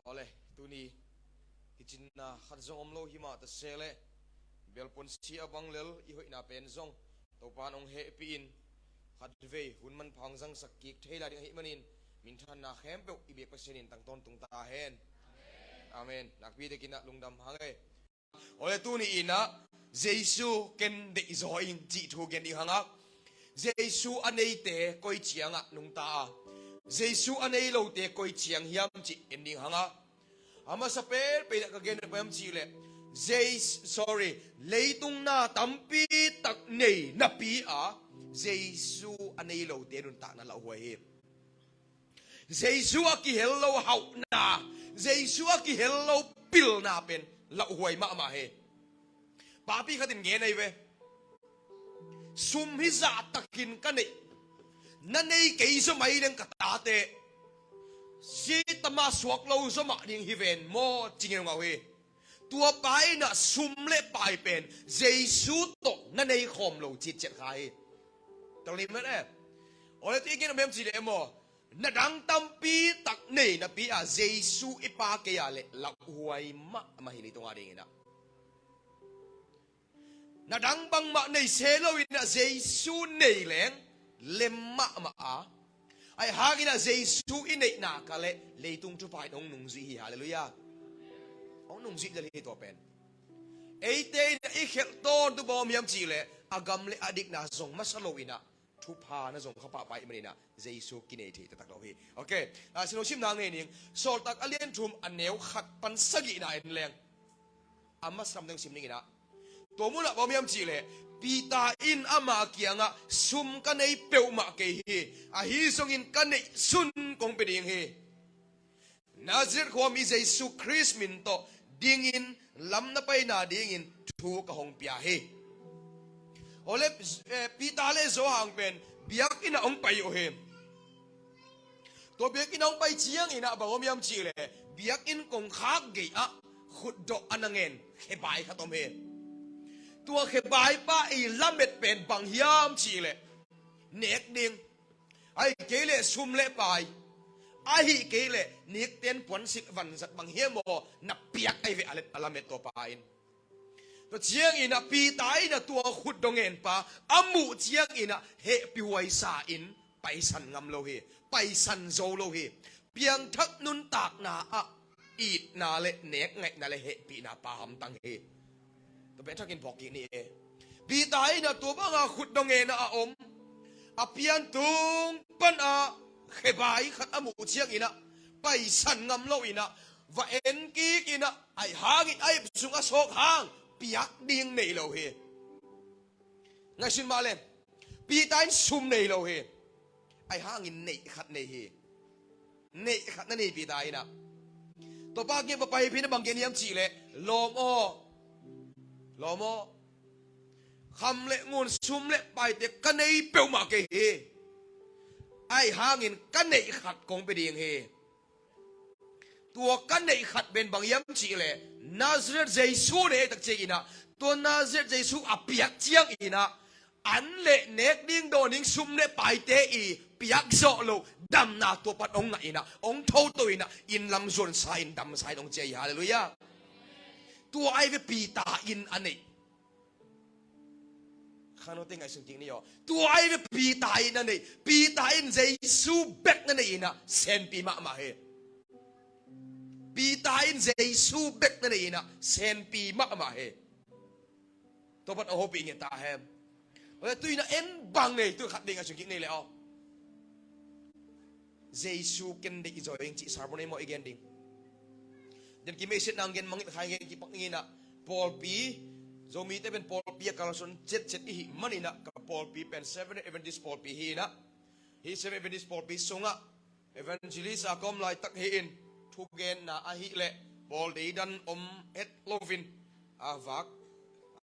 ole tuni kichin na khadzong omlo hima ta sele belpon si abang lel I hoi na pen zong to pan ong he pin khadve hunman phangjang sakik thela ding hi manin min than na khem pe I be pasenin tang ton tung ta hen amen nakpi de kina lungdam hangai ole tuni ina jesu ken de zoing chi thu gen I hanga jesu anei te koi chianga nung ta jesu anei lo te koi chiang hiam chi ending hanga ama sa pe ka gen pam chi le sorry leitung na tampi tak nei na pi a jesu anei lo te nun ta na la huai jesu a ki hello hau na jesu a ki hello pil na pen la huai ma he papi khatin ge nei ve sum hi za takin ka nei na nei ke so mai leng ka ta te si tama suak lo so ma ding hi ven mo chingel nga we tua pai na sum le pai pen jesu to na nei khom lo chit chet khai to lim ne ole ti gen mem chi le mo na dang tam pi tak nei na pi a jesu ipa ke ya le la huai ma hi le to nga ding ina na dang bang ma nei se lo ina jesu nei leng lemma ma a ai hagina jesu inei na kale leitung tu pai dong nung zi hallelujah ong nung zi dali to pen eite na I khel ton tu bom yam chi le agam le adik na zong masalo ina thu pha na zong khapa pai manina jesu kinei the tak lo hi okay sino sim na nge ning sol tak alien thum aneu khat pan sagi na en leng amma sam dang sim ning ina to mu na bom yam chi le pita in ama kianga sum ka nei peu ma ke hi a hi song in ka nei sun kong pe ding hi nazir ko mi jesu christ min to ding in lam na pai na ding in thu ka hong pia hi ole pita le zo hang pen biak in ong pai o he to biak in ong pai chiang ina bangom yam chi le biak in kong khak ge a khut do anangen he bai khatom he tua khe bai pa I lamet pen bang hiam chi le nek ding ai ke le sum le pai ai ke le nik ten pon sik van zat bang hiam mo na piak ai ve alet alamet to pain to chiang ina pi tai na tua khut dongen pa amu chiang ina he pi wai sa in pai san ngam lo he pai san zo lo he piang thak nun tak na a it na le nek ngai na le he pi na pa ham tang he to be thakin poki ni e pi tai na to ba nga khut dongen na a om a pian tung pan a khe bai khat amu chiang ina pai san ngam lo ina va en ki ina ai hang ai sunga sok hang piak ding nei lo he ngai sin ma le pi tai sum nei lo he ai hang in nei khat nei he nei khat na nei pi tai na to ba ge ba pai phi na bang gen yam chi le lomo kham le ngun sum le pai te ka nei peu ma ke he ai hang in ka nei khat kong pe ding he tua ka nei khat ben bang yam chi le nazareth jesu ne tak che ina to nazareth jesu apiak chiang ina an le nek ding do ning sum le pai te I piak zo lo dam na to pat ong na ina ong tho to ina in lam zon sa in dam sai dong che hallelujah tua ai ve pi ta in anei khano te ngai sung ting ni yo tua ai ve pi ta in anei pi ta in jesu bek na nei ina sen pi ma he pi ta in jesu bek na nei ina sen pi ma he to pat ho pi nge ta hem ola tu ina en bang nei tu khat ding a sung ting nei le o jesu ken de joing chi sarbone mo again ding den ki mesit nang gen mangit khai gen ki pangina Paul P zomi te ben Paul P kalason chet hi manina ka Paul P pen 7 evangelist Paul P hi na hi 7 evangelist Paul P sunga evangelist akom lai tak hi in thu gen na a hi le Paul de dan et lovin avak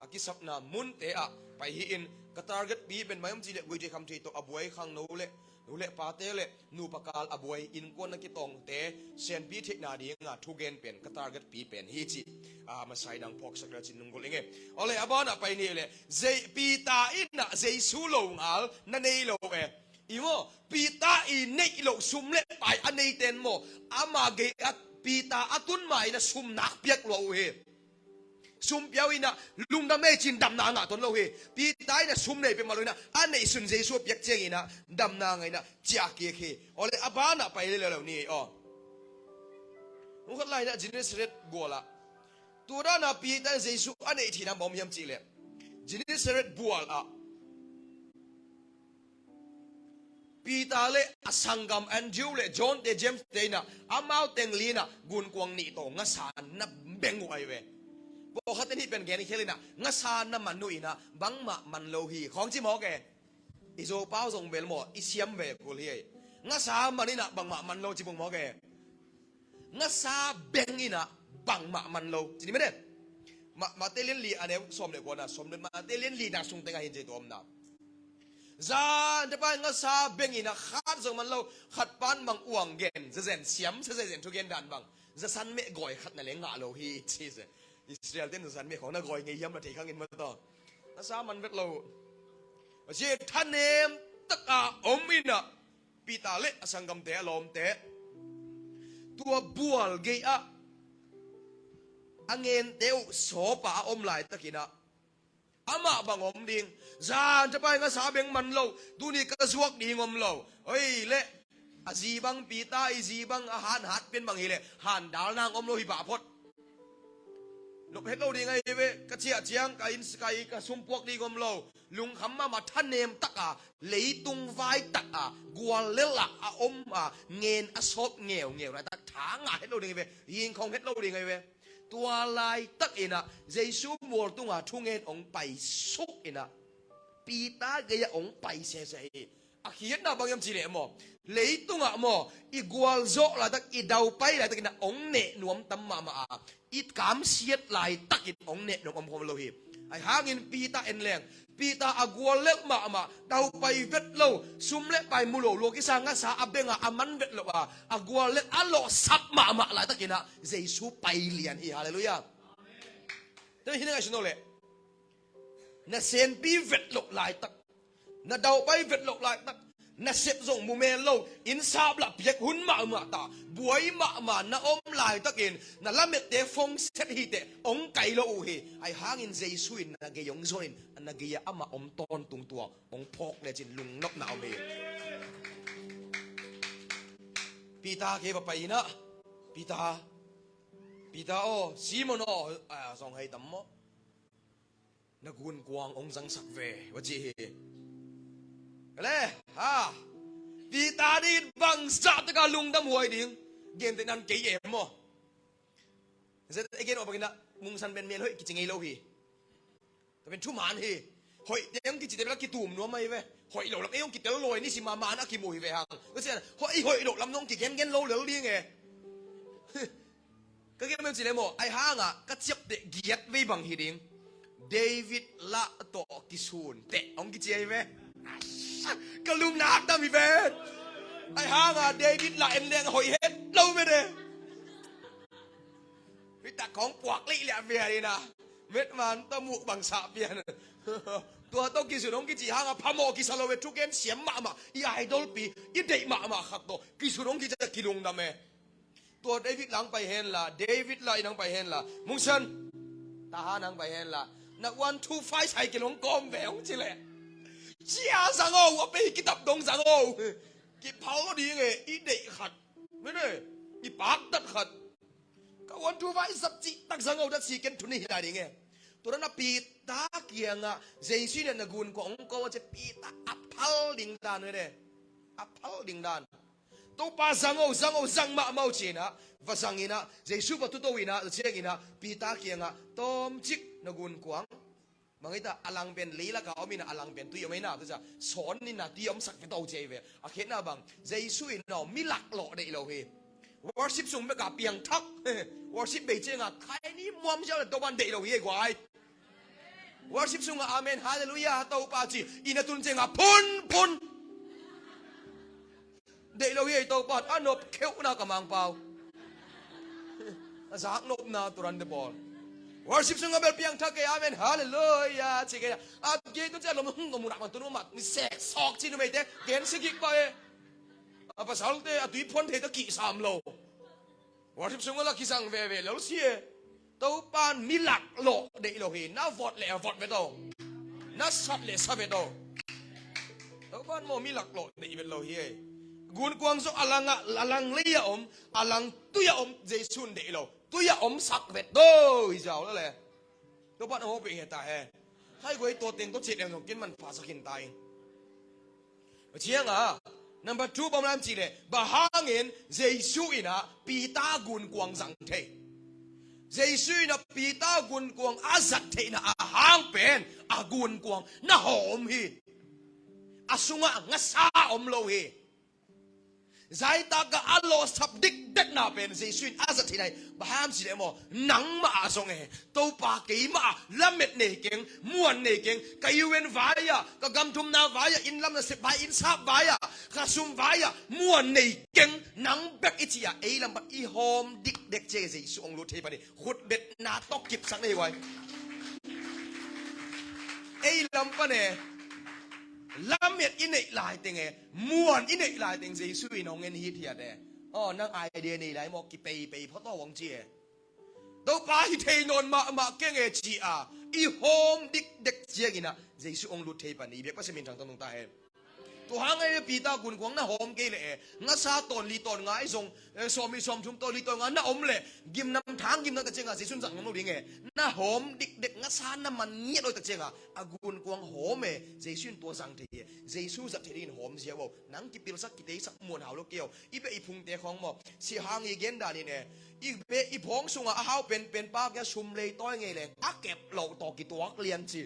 akisap na mun te a pai hi in ka target bi ben mayam ji le goi je kham thi to abuai khang no le ule pa te le nu pakal abuai in kon na ki tong te sen pi thik na ding nga thu gen pen ka target pi pen hi chi ma sai dang phok sakra chin nung golinge ole abana pai ni le je pi ta in na je su lo ngal na nei lo e imo pi ta I nei lo sum le pai anei ten mo ama ge at ปีตาอตุนใหม่นะซุ่มนักเปียกเราเฮซุ่มเปียวอินะลุงดำไม่จินดำนางอ่ะตนเราเฮปีตายนะซุ่มเนี่ยเป็นมาเลยนะอันไหนสุนเจสัวเปียกเจงอินะดำนางไงนะจากเกย์เฮโอเลยอาบ้านะไปเลยแล้วนี่อ๋อนุขัดไล่นะจินเนสเรตกัวละตัวด้านนะปีตายเจสัวอันไหนที่นะบอมยำจีเลยจินเนสเรตบัวละปีตาเลสังกัมแอนดิวเลจอห์นเดเจมส์เดน่ะอามาเต็งลีน่ะกุนกวางนี่โตงะสานนับเบงไว้เว้บอกเขาเต้นที่เป็นแกนี่เคลิน่ะงะสานนับมันนุยนะบังมามันโลฮีของจิมอแกอิโซป้าส่งเบลหมดอิเซียมเวกุลีงะสามันนี่น่ะบังมามันโลจิบุงหมอแกงะสาเบงนี่น่ะบังมามันโลจริงไหมเด้มาเตลินลีอันนี้สมเด็จกว่านะสมเด็จมาเตลินลีน่ะส่งเต็งให้เจตัวมันนะจานจะไปงาซาเบงินะขาดส่งมันเราขัดปันบางอ่วงเกนจะเส้นเสียมจะเส้นทุกเกนดันบางจะสันเมฆก่อยขัดนั่นเลยงาเราฮีชีสอิสราเอลเต้นจะสันเมฆของนักก่อยเงียบมาทีข้างอินมาต่องาซามันเวทเราเจ้าท่านเนมตะกาอมินะปีตาเละสังกัมเตะลมเตะตัวบัวเกียอังเงินเตวโสปาอมไหลตะกินะอามาบังอมดิ่งจานจะไปงาซาเบงมันโลดูนี่กระสวกดิ่งอมโลเฮ้ยเละอาจีบังปีตาอีจีบังอาหารหัดเป็นบางทีเละหันดาลนางอมโลหิบาพดนกเห็ดโลดิ่งไงเว้กระเจียเจียงกอินสกายกระสุมพวกดิ่งอมโลลุงคำมาท่านเนมตักเลยตุงไฟตักกัวเลละอมเงินอสอบเงียวนะตักถางเห็ดโลดิ่งไงเว้ยิงของเห็ดโลดิ่งไงเว้ตัวลายตักเอ็นะเจสูมัวตุงทุ่งเงินองไปสุกเอ็นะปีตาเกียองไปเสียเสียอาเขียนนะบางยามจีเล่หมอเลยตุงหมออีกัวโจละตักอีดาวไปละตักนะองเนนวมตั้มมาอีกามเสียดลายตักอีองเนนวมพมโลหิไอหางินปีตาเอ็นแรงปีตาอากัวเล็กมาดาวไปเวทโลซุมเล็กไปมุโลโลกิสังกษาอับเบงอามันเวทโลอากัวเล็กอัลโลสับมาละตักนะเจสูไปเลียนฮีฮาเลลูยาแต่ที่นั่นไงฉันโนเล่น่ะเซนปีเวทโลลายตักน่ะดาวไปเวทโลลายตักน่ะเสพส่งมูเมลโลอินซาบลับเพียกหุ่นมาตาบวยมาน่ะอมลายตักเองน่ะละเม็ดเตฟงเซตฮีเตองไก่โลอูฮีไอหางอินเจสุอินน่ะเกยองโซอินน่ะเกยอามาอมตอนตุงตัวองพกเลยจินลุงนกหนาวเมปีตาเก็บไปนะปีตาโอซีมอนโอส่งให้ตั้มโมนักวนกวางองสังสักเววจีเลยปีตาดีบังสัตกาลุงดำหวยดิ่งเกณฑ์แต่นั้นเกย์โมเสร็จไอ้เกณฑ์ออกไปกันนะมุงสันเป็นเมียเฮ้ยกิจไงโลฮีแต่เป็นชุ่มหานฮีหอยยังกิจแต่ละกิตุ่มนัวไม่เว้หอยหลอกลำเอ้ยกิจแต่ละลอยนี่สิมานะกิมวยเว้ฮังก็เสียหอยหลอกลำน้องกิเกนโลเหลือดีไงก็เกี่ยวกับสิ่งนี้โมไอ้ห้างก็จับเด็กเกียรติไว้บางทีดิ่งเดวิดละตัวกิสูนเตะองกิจไอ้เว้ก็ลุงนักดำมีเว้ไอ้ห้างเดวิดละเอ็นเลี้ยงหอยเฮ็ดเราไม่ได้วิตาของปวกลี่แหละเวียนี่นะเม็ดมันตะมุบังสาเบียนตัวต้องกิสูนองกิจห้างพามอกิสโลเวทุกเกนเสียมมาอีไอดอลปีอีเด็กมาขัดตัวกิสูนองกิจะกิลุงดำเมตัวเดวิดหลังไปเห็นละเดวิดไล่หลังไปเห็นละมุงชันทหารหลังไปเห็นละนักวันทูไฟใส่กิลงกอมแหววจิเล่เจ้าสังโอว่าไปกิตับดงสังโอกิเผาดีไงอีเด็กขัดไม่ได้อีปากตัดขัดก็วันทูไฟสับจิตักสังโอดัดสีกันทุนนี่ได้ยังไงตัวนั้นปีตาเกียงเจสุเนี่ยนักกุนของก็ว่าจะปีตาอัพพัลดิ่งดานเลยอัพพัลดิ่งดานตัวป้าสังโอสังมาเมาจีนะว่าสังอินะเจสุปตุโตวินะเชียกินะปีตาเกียงต้มจิกนักกุนกวางบางทีอลังเป็นลีละก็เอามีนะอลังเป็นตุยไม่น่าตัวจะสอนนี่นะที่อมสักเป็นตัวเจเวอาเขตน่ะบางเจสุอินะมีหลักหล่อได้เราเฮworship ส่งไปกับเปียงทัก worship ไปเจ้าใครนี่มัวมันจะตัววันเดียวเฮกว่า worship ส่งอาเมนฮาเลลูยาตัวป้าจีอินะตุนเจ้าพุนเดี๋ยวเราเฮ้ยตัวปอดอันนบเขี้ยวน่ากำมังเปล่าสักนบน่าตุรันเดบอล worship ซึ่งเป็นเพียงทักเกย์อาเมนฮาเลลูยาสิเกย์อาเกย์ตัวเจ้าเราไม่มุนักมันตัวนู้นมันมีเสกซอกจีนไม่ได้เกณฑ์สกิกไปภาษาอังกฤษตุยพ้นเทตะกี้3 โล ว่าที่สุงละคิสังเวเวแล้วเสียตัวปานมีหลักโลเดโลเฮน่าวอดเล่วอดไปโตน่าสัตเล่สัตไปโตตัวปานโมมีหลักโลเดเป็นโลเฮกุนกวางโซอลังเลียอมอลังตุยอมเจสุนเดโลตุยอมสักเวโตอีเจ้าแล้วแหละตัวปานโมเป็นเหตุตายให้กูไอ้ตัวเต็งตัวเจ็ดเองต้องกินมันภาษากินตายเชียงอ่ะnumber 2ประมาณจีเลยบะฮางินเจสุอินะปีตากุนกวางสังเทเจสุอินะปีตากุนกวางอาสัตเทนะอาหางเป็นอากุนกวางน่าหอมฮีอาสุงะงัสาอมโลฮีใจตากะอัลโลสับดิกเด็กน่าเป็นเจสุอินอาสัตเทนะบะฮามจีเลยมั้งหนังมาอาสงเอตัวปากกีมาละเม็ดเนเก่งม้วนเนเก่งกายเวนวายะกะกำทุมนาวายะอินลำนะสิบายอินซาบายะกะซุมวายะม้วนเนเก่งหนังเบกอิจิยะเอลำบัดอีโฮมดิกเด็กเจเจสุองลุเทปะนี่ขุดเบ็ดนาตอกกิบสังเอไว้เอลำปะเนี่ยลำเม็ดอินเนลายเต็งเอม้วนอินเนลายเต็งเจสุอินองเงินฮิตเฮียเดอ๋อนั่งไอเดียนี่ไรมอกิไปเพราะตัววังเจียตัวปลาที่เทนอนมาเก่งเอจีอาอีโฮมดิกเด็กเจียกินะเจสุองลุเทปะนี่เบียก็เสมินจังตรงตาเอตัวหางไอ้ปีตากุนกวางน่าหอมเกลี่ยงั้นซาตอนลีตอนง่ายส่งสอมีสอมชุมตอนลีตอนง่ายน่าอมเลยกิมน้ำทางกิมน้ำตะเจงอ่ะเจสุนสั่งน้ำมันดิ้งเอน่าหอมดิกเด็กงั้นซาน้ำมันเงี้ยโดยตะเจงอ่ะอากุนกวางหอมเอเจสุนตัวสั่งเทียเจสุจับเทียนหอมเสียบ่นังกิปิลสักกิเตสักมวนหาวลูกเกี่ยวอีเปอีพุงเตะของบ่สีหางอีเกนดานี่เนี่ยอีเปอีพงสุงอ่ะหาวเป็นป้าแกชุมเลยต้อยไงเลยอ่ะเก็บเหล่าต่อกี่ตัวเกลียนจี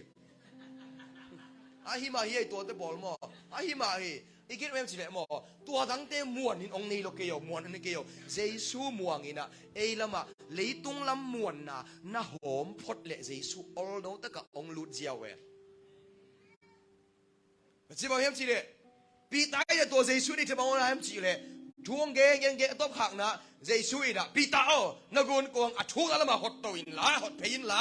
อาฮิมาฮีไอตัวเตบอลมั้งอาฮิมาฮีอีกเรื่องสิเลยมั้งตัวทั้งเตม้วนนี่องนี่โลเกียวม้วนนี่เกียวเจสูม้วนนี่นะเอละมาเลยตุงลำม้วนนะน่าหอมพดเละเจสูอลโนตะกะองลุดเจียวเว้จิบเอาเรื่องสิเลยปีตายจะตัวเจสูนี่จะมาเอาเรื่องสิเลยทวงเกะต้องขังนะเจสูอีนะปีตาอ๋อนักวนกวางอัดทุกอะไรมาหดตัวอินละหดเพยินละ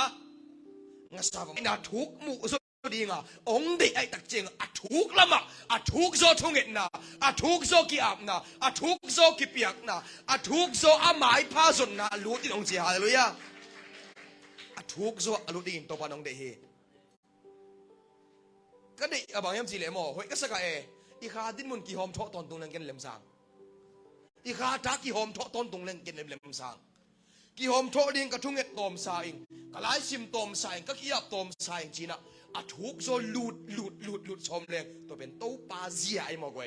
งั้นสาวน่าทุกมุสดีงาองเด็กไอ้ตักเจงอัดทุกละมาอัดทุกโซทุ่งเอ็ดนะอัดทุกโซกีอับนะอัดทุกโซกีเปียกนะอัดทุกโซอาหมายพาสนนะรู้ที่น้องเสียหายเลยอะอัดทุกโซรู้ที่อินตัวปานองเด็กเฮก็เด็กบางยามสิเลมอเฮ้ยก็สักไอ้อีข้าดิ้นมุนกี่หอมทอตอนตรงนั้นกันเล็มสางอีข้าทักกี่หอมทอตอนตรงนั้นกันเล็มสางกี่หอมทอดิ้งกระทุ่งเอ็ดตอมสายกระไรซิมตอมสายก็ขี้อับตอมสายจีน่ะอัดทุกโซลูดชมเลยตัวเป็นตู้ปลาเสียไอ้หมอกไว้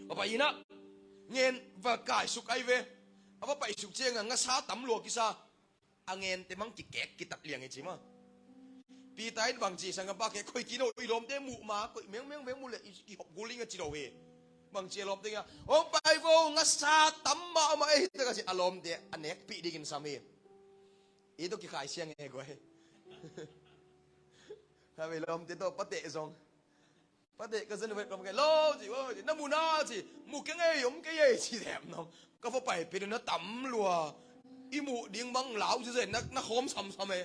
เอาไปนะเงินว่ากายสุกไอเวเอาไปสุกเจียงงั้นซาตำหลวกิซาอังเงินแต่มังกิแกะกิตัดเลี้ยงไอ้จิมะปีตายบางจีสังกัปะแกค่อยกินเอาอีลมเตมูมาค่อยเมียงมูเลยอีหกกุลิงกันจิโรเฮบางจีลมเตงอ่ะโอ้ไปโว้งั้นซาตำมาไอ้แต่ก็สิอารมณ์เตะอันเน็กปีดีกินสามีอีตัวกี่ขายเสียงไอ้ก้อยถ้าไปลมเตะตัวปะเตะซองปะเตะก็สนุกแบบกันโลจิว่าน้ำมูน่าจิมูเก่งไอ้ยมเก่งไอ้ชีแถมน้องก็พอไปเป็นน้าต่ำรัวอีมูดิ้งบังเหลาจะเสร็จนักโฮมซ้ำเอ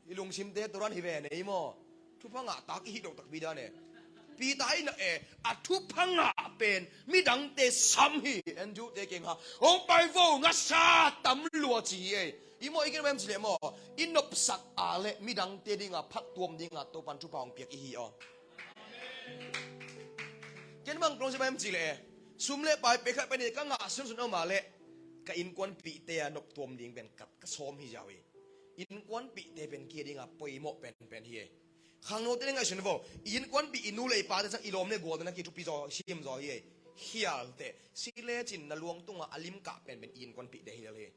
อีลุงชิมเตะตัวนั้นฮิเวเนี่ยอีโมทุพังอ่ะตากอีดอกตักบีดาเนี่ยปีตายน่ะอัดทุพังอ่ะเป็นมีดังเตะซ้ำฮีเอ็นจูเตะเก่งฮะโอ้ไปโว้งัดซาต่ำรัวจีอีโมอีกแบบสิเลโมอินนบสักอาเลมีดังเตดิงาพักตัวมดิงาตัวปันทุพองเปียกอีฮีอ๋อเจ้าบังตรงสิแบบสิเลซุ่มเล่ไปไปขัดไปเนี่ยก็งาสุนเอามาเลก็อินกวนปีเตียนบตัวมดิงเป็นกัดก็ซ้อมฮิจาวีอินกวนปีเตเป็นเกียดิงาปอยโมเป็นเฮียข้างโน้นเตดิงาชนบอกอินกวนปีอินูเลยปาแต่สักอีลมเนี่ยกลัวแต่นักกิจทุปีจอชิมจอเฮียลเตสิเลจินนลวงตุงอาลิมกะเป็นอินกวนปีเดฮิเลย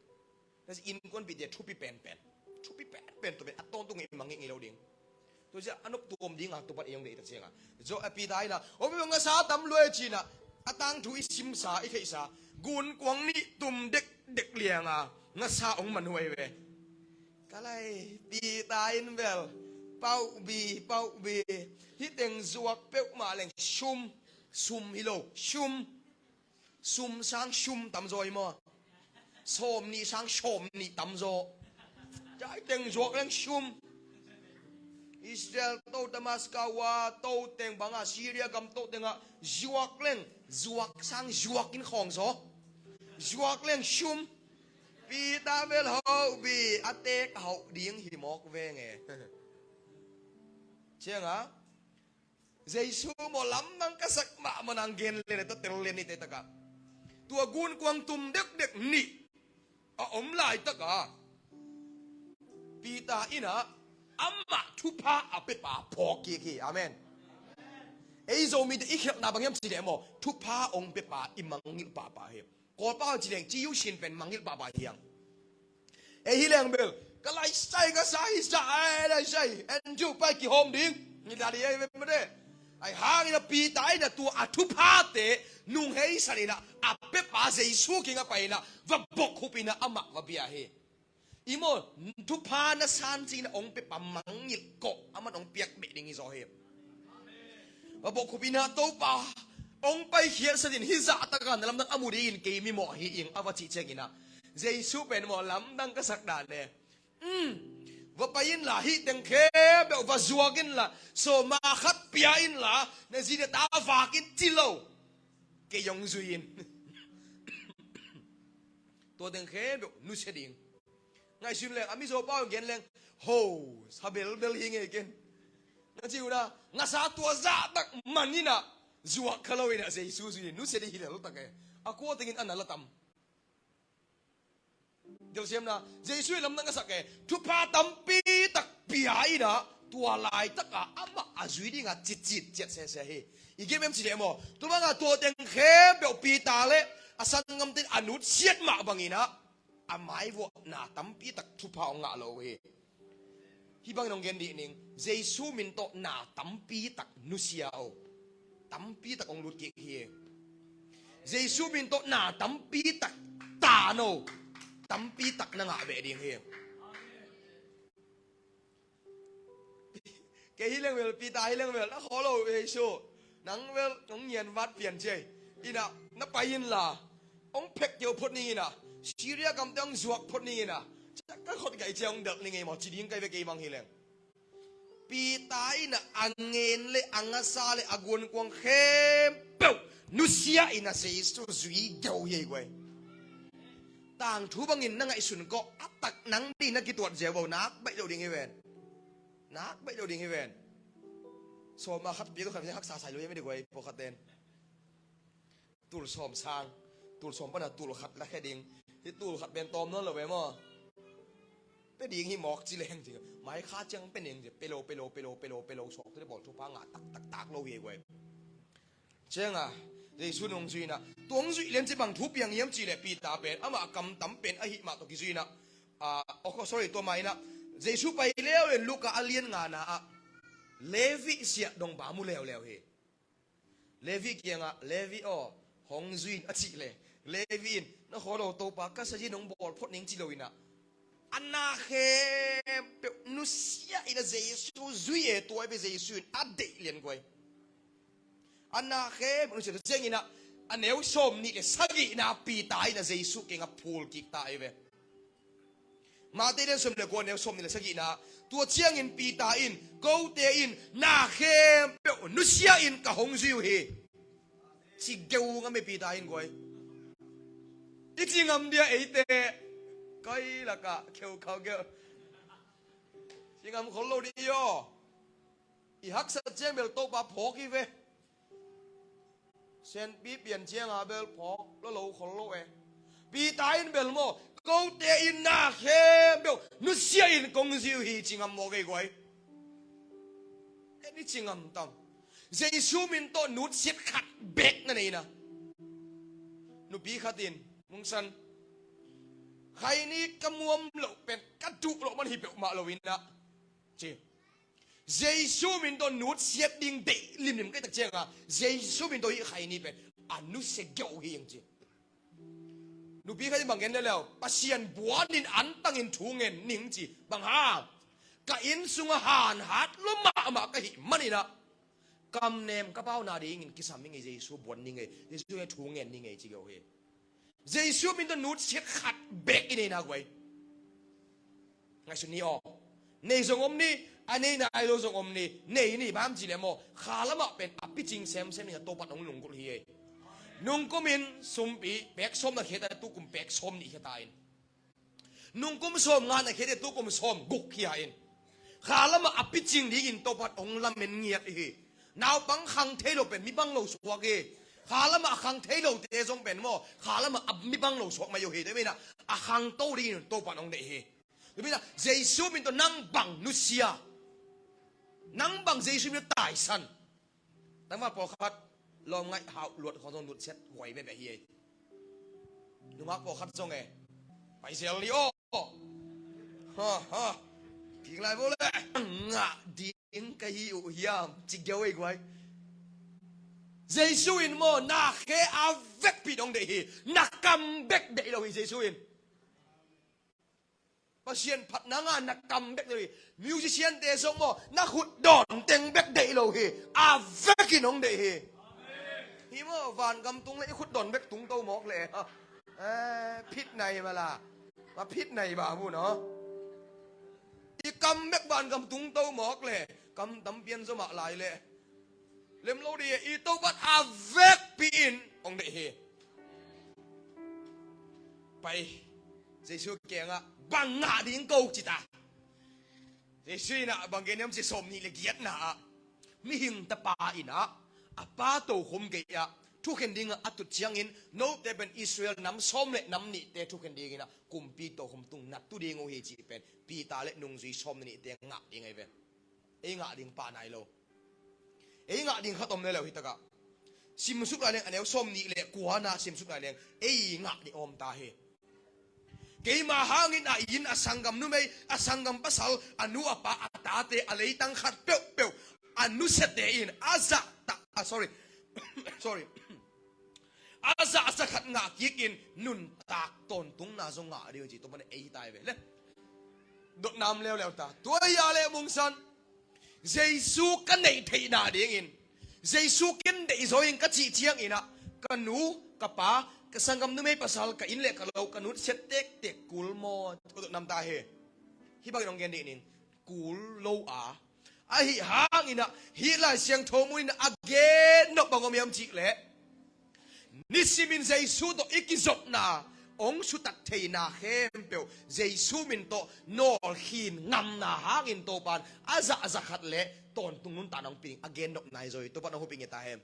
นั่นอินกวนปีเดียทุบปีเป็นตัวเป็นอัตโต้ตรงนี้มังเงี้ยเราดิ่งตัวเจ้าอันนบตัวมดิ่งอ่ะตัวปัดเองเลยแต่เสียงอ่ะโจอปีได้ละโอ้ไม่ต้องสาตำรวจจีน่ะอัตังถุยซิมสาอีกไอ้สากุนกวางนี่ตุ่มเด็กเลี้ยงอ่ะงั้นสาองมันห่วยเว้ก็เลยปีตายนั่นเวลเป้าบีที่เต็งจวกเป๊กมาแรงชุมฮิโลชุมช้างชุมตำจอยมั้งชมนี่ช่างชมนี่ตำโจจะให้เต็งจวกเรื่องชุมอิสราเอลโตดามัสกาวาโตเต็งบังอาซีเรียกำโตเต็งอะจวกเรื่องจวกช่างจวกกินของโซ chuộc lên xum vì ta về hậu vì à tê hậu điếng hi mọc về nghe chưa ngã Giêsu mo lắm nang kasak ma manang gen lên ta tel lên ite taka tua gun quang tum dek dek ni a om lại taka pita ina amma thupa apepa phoki ki amen ei zo mi de ikhyak na bangyam chi de mo thupa ong pepa imangil pa pa he ko pa chi leng chi yu shin pen mangil pa pa hiang ei hi leng bel ka lai sai sai en ju pa ki hom ding ni da di ei me de ai hang ina pita ina tu athupa te nung hei sarina apepa Jesu kinga pa ina va bok hupina ama va bia he imo thupa na san chi na ong pepa mangil ko ama ong piak be ding i zo he và bộ của pina tàu pa ông bay hiện sự hi dạ ta cả làm đang amudi in kỳ mi mỏ hi in ava chỉ chăng ina Giêsu bên mỏ lắm đang cái sắc đàn nè và bay in là hi tiếng khe bèo và zuagin là so ma khát pia in là nên gì để ta vạc in chi lâu cái dòng duy in tôi tiếng khe bèo nu sẽ điên ngày xưa lên ami zo bao gen lên ho sa bel bel hi nghe gen nó chịu na ngã sa tua dạ tắc manina zuak kalau ina Giêsu duy nu sẽ đi hi lâu tắc cái aku tingin anh là tam điều xem na Giêsu làm năng cái sắc cái thu pa tam pi tắc pi ai đó tua lại tất cả ama azui đi ngã chít chít chít se he ý em chỉ để mo tu bang tua tiếng khe biểu pi ta le asan ngam tin anut siết mạ bằng ina amai wo na tam pi tắc thu pa ngã lâu he hi bang nong gen di ning Giêsu min to na tam pi tắc nu siao tam pi tắc ong lut ki he Giêsu min to na tam pi tắc ta no tam pi tắc na ngã về điên he cái hi leng vel pi ta hi leng vel nó khó lâu Giêsu nắng vel nong nhiên vắt phiền chơi ina nó bay in là ông phek nhiều phốt ni na Syria cầm tiếng ruột phốt ni na chắc các con cái chơi được ni mà chỉ điên cái về cái mang hi leng pi ta ina angen le angasa le agun quang khem beu nusia ina Giêsu duy dầu ye quay tàng thú băng in năng ngại sùn cọ áp tặc nắng đi nó kia tuột dẻo bầu nát bậy đầu đi nghe về nát bậy đầu đi nghe về so mà khát biết tôi phải hắc xà xài luôn mới được quay bộ khát tên tụl xòm sang tụl xòm bắt là tụl khát là khe điên thì tụl khát bên tôm nó là về mà bên điên hi mọc chỉ lên thì máy khá chăng bên điên thì pelo sọc tôi bỏ thuốc phá ngã tắc lâu về quay chăng à Giêsu nông duy na tuông duy lên chỉ bằng thuốc biang yếm chỉ để pi ta bên ama cầm tắm bên ahi mà tôi duy na sorry tôi mai na Giêsu bay leo lên Luca alien ngà na Levi sia dong ba mu leo he Levi kia ngà Levi hong duy chỉ le Levi nó khó đầu tô pa các sĩ nông bò phốt nính chỉ lôi na anna he nu sia ina Giêsu duy e tôi be Giêsu ade liền quay anna khe bunu se cheng ina aneu som ni le sagi na pi tai na Giêsu ke nga phul ki tai ve ma te den som le ko aneu som ni le sagi na tua chiang in pi ta in go te in na khe pe nu sia in ka hong ziu he chi geu nga me pi ta in goi i chi ngam dia e te kai la ka kheu khau ge chi ngam khol lo di yo i hak sa chen bel to ba pho ki ve sen pi biển chiang à bel phò lo lâu khol lo e pi tai in bel mo câu te in na khe bel nu sia in kong ziu hi chingam mo ge goi ni chingam tam Giêsu min to nút siết khát bek na nei na nu pi khatin mung san khai ni kamuam lo pen katu lo man hi bel ma lo in na chi Giêsu min to nút siết ding de lim cái tắc chiang à Giêsu min to hi khai ni pen anu se geu hi yang chi nu pi khai bằng gen leo pasien buan in an tang in thu ngen ning chi bang ha ka in sunga han hat lo ma ka hi manina kam nem ka pau na ding in kisam mi nge Giêsu buan ni nge Giêsu he thu ngen ni nge chi geu he Giêsu min to nút siết khat bek in na gwai ngai su ni o nei zong om ni anh ấy này lo zong om ni nei ni bam chi le mo kha lama pen api ching sem ni to pat ong lung kul hi นุ่งก็มินสมปีแบกส้มนะเขตตุกุมแบกส้มนี่เขตายนุ่งกุมส้มงานนะเขตตุกุมส้มกุกเขียนข้าละมาอภิจิงดีกินตัวปัดองละเมนเงียดเฮนาวบังคังเทโลเป็นมีบังโลสวกเฮข้าละมาคังเทโลเตจงเป็นโมข้าละมาอับมีบังโลสวกมาอยู่เฮได้ไหมนะอาคังโตดีกินตัวปัดองเดเฮได้ไหมนะเจสุมินตัวนั่งบังนุเซียนั่งบังเจสุมินตายสันแต่ว่าพอคัดลองไงหาหลวดของตรงหลุดเช็ดไหวไม่แบบเฮียดูมักพอคัดจงไงไปเซลลิโอฮ่ากินอะไรพวกเลยงะดิ้งกะฮิอุยามจิกเยาอีกไว้เจสุอินโมนักเกอาเวกปีดองเดฮีนักกำเบกเดเราเจสุอินภาษาพัดนางานักกำเบกเลยมิวสิเชียนเตะสมโมนักขุดดอนเต็งเบกเดเราเฮอาเวกินองเดฮีฮิโมฟานกำตุงเลยขุดดอนเบกตุงโตหมอกเลยพิษในมาละมาพิษในบ่ามูเนาะอีกำเบกบานกำตุงโตหมอกเลยกำตำเปียนสมัครลายเลยเล่มโลดีอีโตบัดอาเวกปีอินองเดฮีไปเจสุเกียงอะบังงาดิ้งกูจิตาเจสุนะบางเกณฑ์ยังจะสมนี่เลยเกียรตินะมิหิงตะปาอินะอาปาโตขมเกียทุกคนดิ้งอัตุเชียงอินโน้ตแต่เป็นอิสราเอลน้ำส้มเละน้ำนี่แต่ทุกคนดิ้งนะกุมปีโตขมตุงนัดตุดิ้งโอเฮจิเป็นปีตาเละนุ่งสีส้มนี่แต่งะดิ้งไงเป็นงะดิ้งปาไหนโลงะดิ้งขัดอมเลยแล้วฮิตกะซิมสุกอะไรเนี่ยอันนี้ส้มนี่เลยกัวนะซิมสุกอะไรเนี่ยงะดิ้งอมตาเฮเกี่ยมาหางินอินอสังกัมนุ่มอสังกัมภาษาอนุอปะอัตาเตอะไรตั้งขัดเปียวอนุเสตอินอาซาตาsorry อาซาขัดงากิกินนุนตากตนตุงนาจงงาเดียวจีตัวมันตายไปเลยดดน้ำแล้วตาตัวยาเลมุงสันเจสุกันในเทนาเดียงอินเจสุกันในโซยิงกัจจิเชียงอินะกันนูกับป้าสังกัมนุ่มภาษากับอินเล็กกับเรากันนุเสตเต็กกุลโมตัวน้ำตาเฮฮิบักน้องเกนดีนินกุลโลอาฮิหางอินะฮิลายเสียงโทมุอินะอเกนนกบังอมยามจิเละนิสิมินเจสุโตอิกิจบนาองสุตักเทนาเข้มเปียวเจสุมินโตโนหินงำนาหางอินโตปานอาซาขัดเละตอนตุงนุนตาน้องปิงอเกนนกนายโจยตัวปานน้องหูปิงเงตาเฮม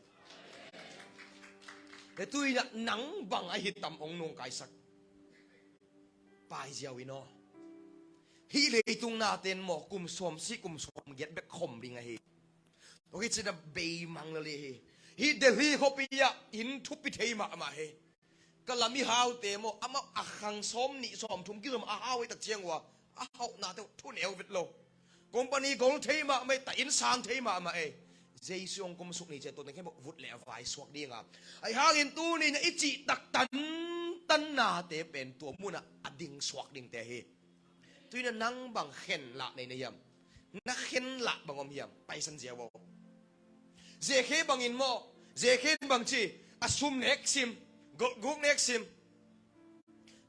แต่ตุยน่ะหนังบังไอหิตตำองนงไกสักปายเจียววินอฮีเลยตุงนาเต็นหมอกุมสวมซีกุมสวมเย็ดแบบข่มดิงไงฮีโอเคจะเบย์มังเลยฮีเดลีเขาปียะอินทุบปิเทมาเฮก็ลามีฮาวเตมอามาอักขังซ้อมนี่ซ้อมทุ่มกิ้มอาฮาวไว้ตักเชียงวะอาฮาวนาเตทุนเอววิดโลกอมปานีกอลเทมาไม่แต่อินซางเทมาเอเจสุองกุมสุกนี่เจตัวนึงแค่บอกวุดแล้วไฟสวกดีงามไอหางอินตูนี่นะอิจิตักตันนาเตเป็นตัวมุนะอดิ่งสวกดิ่งแต่เฮตุยนะนั่งบังเข็นละในนยามนักเข็นละบังอมยามไปสันเจียวเจเคบังอินโมเจเคบังจีอสุมเน็กซิมกุกเน็กซิม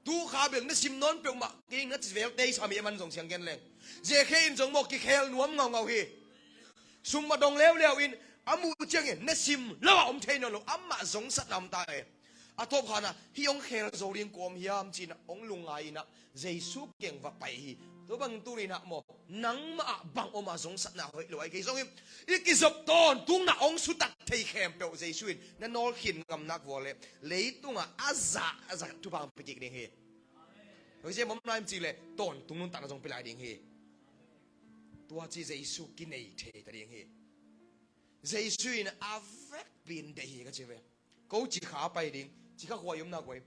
ตูขาเบียงนั่นซิมนอนเปียวมากิ่งนั่นจะเวลเตยสามีมันส่งเสียงกันเลยเจเคอินจงบอกกี่เคลนวมเงาเฮซุมมาดองเลี้ยวอินอามูเจียงเงินนั่นซิมแล้วอมเทนอลอามาสงสัตลำตาอาทบขานะฮิองเคลโซเรียนกวมฮิยามจีนะองลุงไงนะเจสุเก่งว่าไปฮิตัวบังตุลีนะโมนังมาบังอมาสงสัตนะเฮ้ยรวยกี่สงอีกิจบตอนตุงนะองสุตักเทยแคมเปลเจสุอินนั่นนอลขินกำนักวอลเลยเลยตุงอ่ะอาซาทุบังไปจิกเด้งเฮเฮ้ยเจ้าผมนายจีเลยตอนตุงนุ่นตักจงไปไหลเด้งเฮตัวจีเจสุกินในเทตะเด้งเฮเจสุอินอาเวกบินเดฮีก็เจ้าเว้ยเขาจีขาไปดิ้งจีขาขวายมนักเว้ย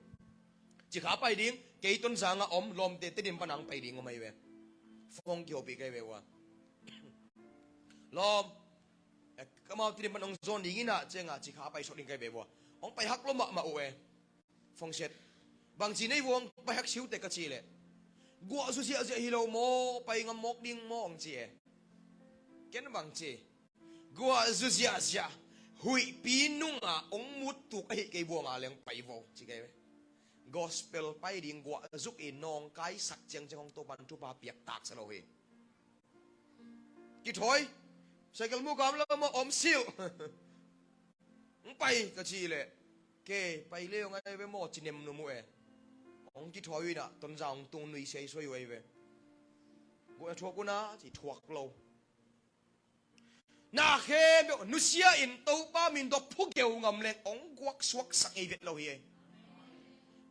จีขาไปดิ้งเกยต้นสางอมลมเตะดินปนังไปดิ้งก็ไม่เว้ยฟงเกี่ยวปีกไอ้เว้ยวะลมก็มาที่ดินปนังโซนดิ้งน่ะเจ้าจีขาไปชดดิ้งไอ้เว้ยวะองไปหักลมมาเว้ยฟงเช็ดบางจีในวงไปหักชิวแต่กระชีเลยกัวสุเสียเสียฮิโลโมไปงมกดิ้งโมองจีเกณฑ์บางจีกัวสุเสียเสียหุยปีนุ่งองมุดถูกไอ้ไก่บัวมาเลี้ยงไปโวจีไก่gospel ไปดิ้งกัวซุกอินนองไก่สักเจียงเจ้าของตัวบันทุบาเปียกตากสโลเฮกี่ถอยใส่กระมุกกำแล้วมาอมซิลไปกระชีเลย เกไปเลี้ยวไงไปหมดจีเนมนุ่มเอองที่ถอยน่ะต้นจางตุงนุยเฉยช่วยไว้เว้ยกูจะชัวกูนะจีถวกเรานาเข้มนุเซียอินตัวป้ามินตัวผู้เกี่ยวงำเล็งองกวักสวกสังเอเวตเราเฮีย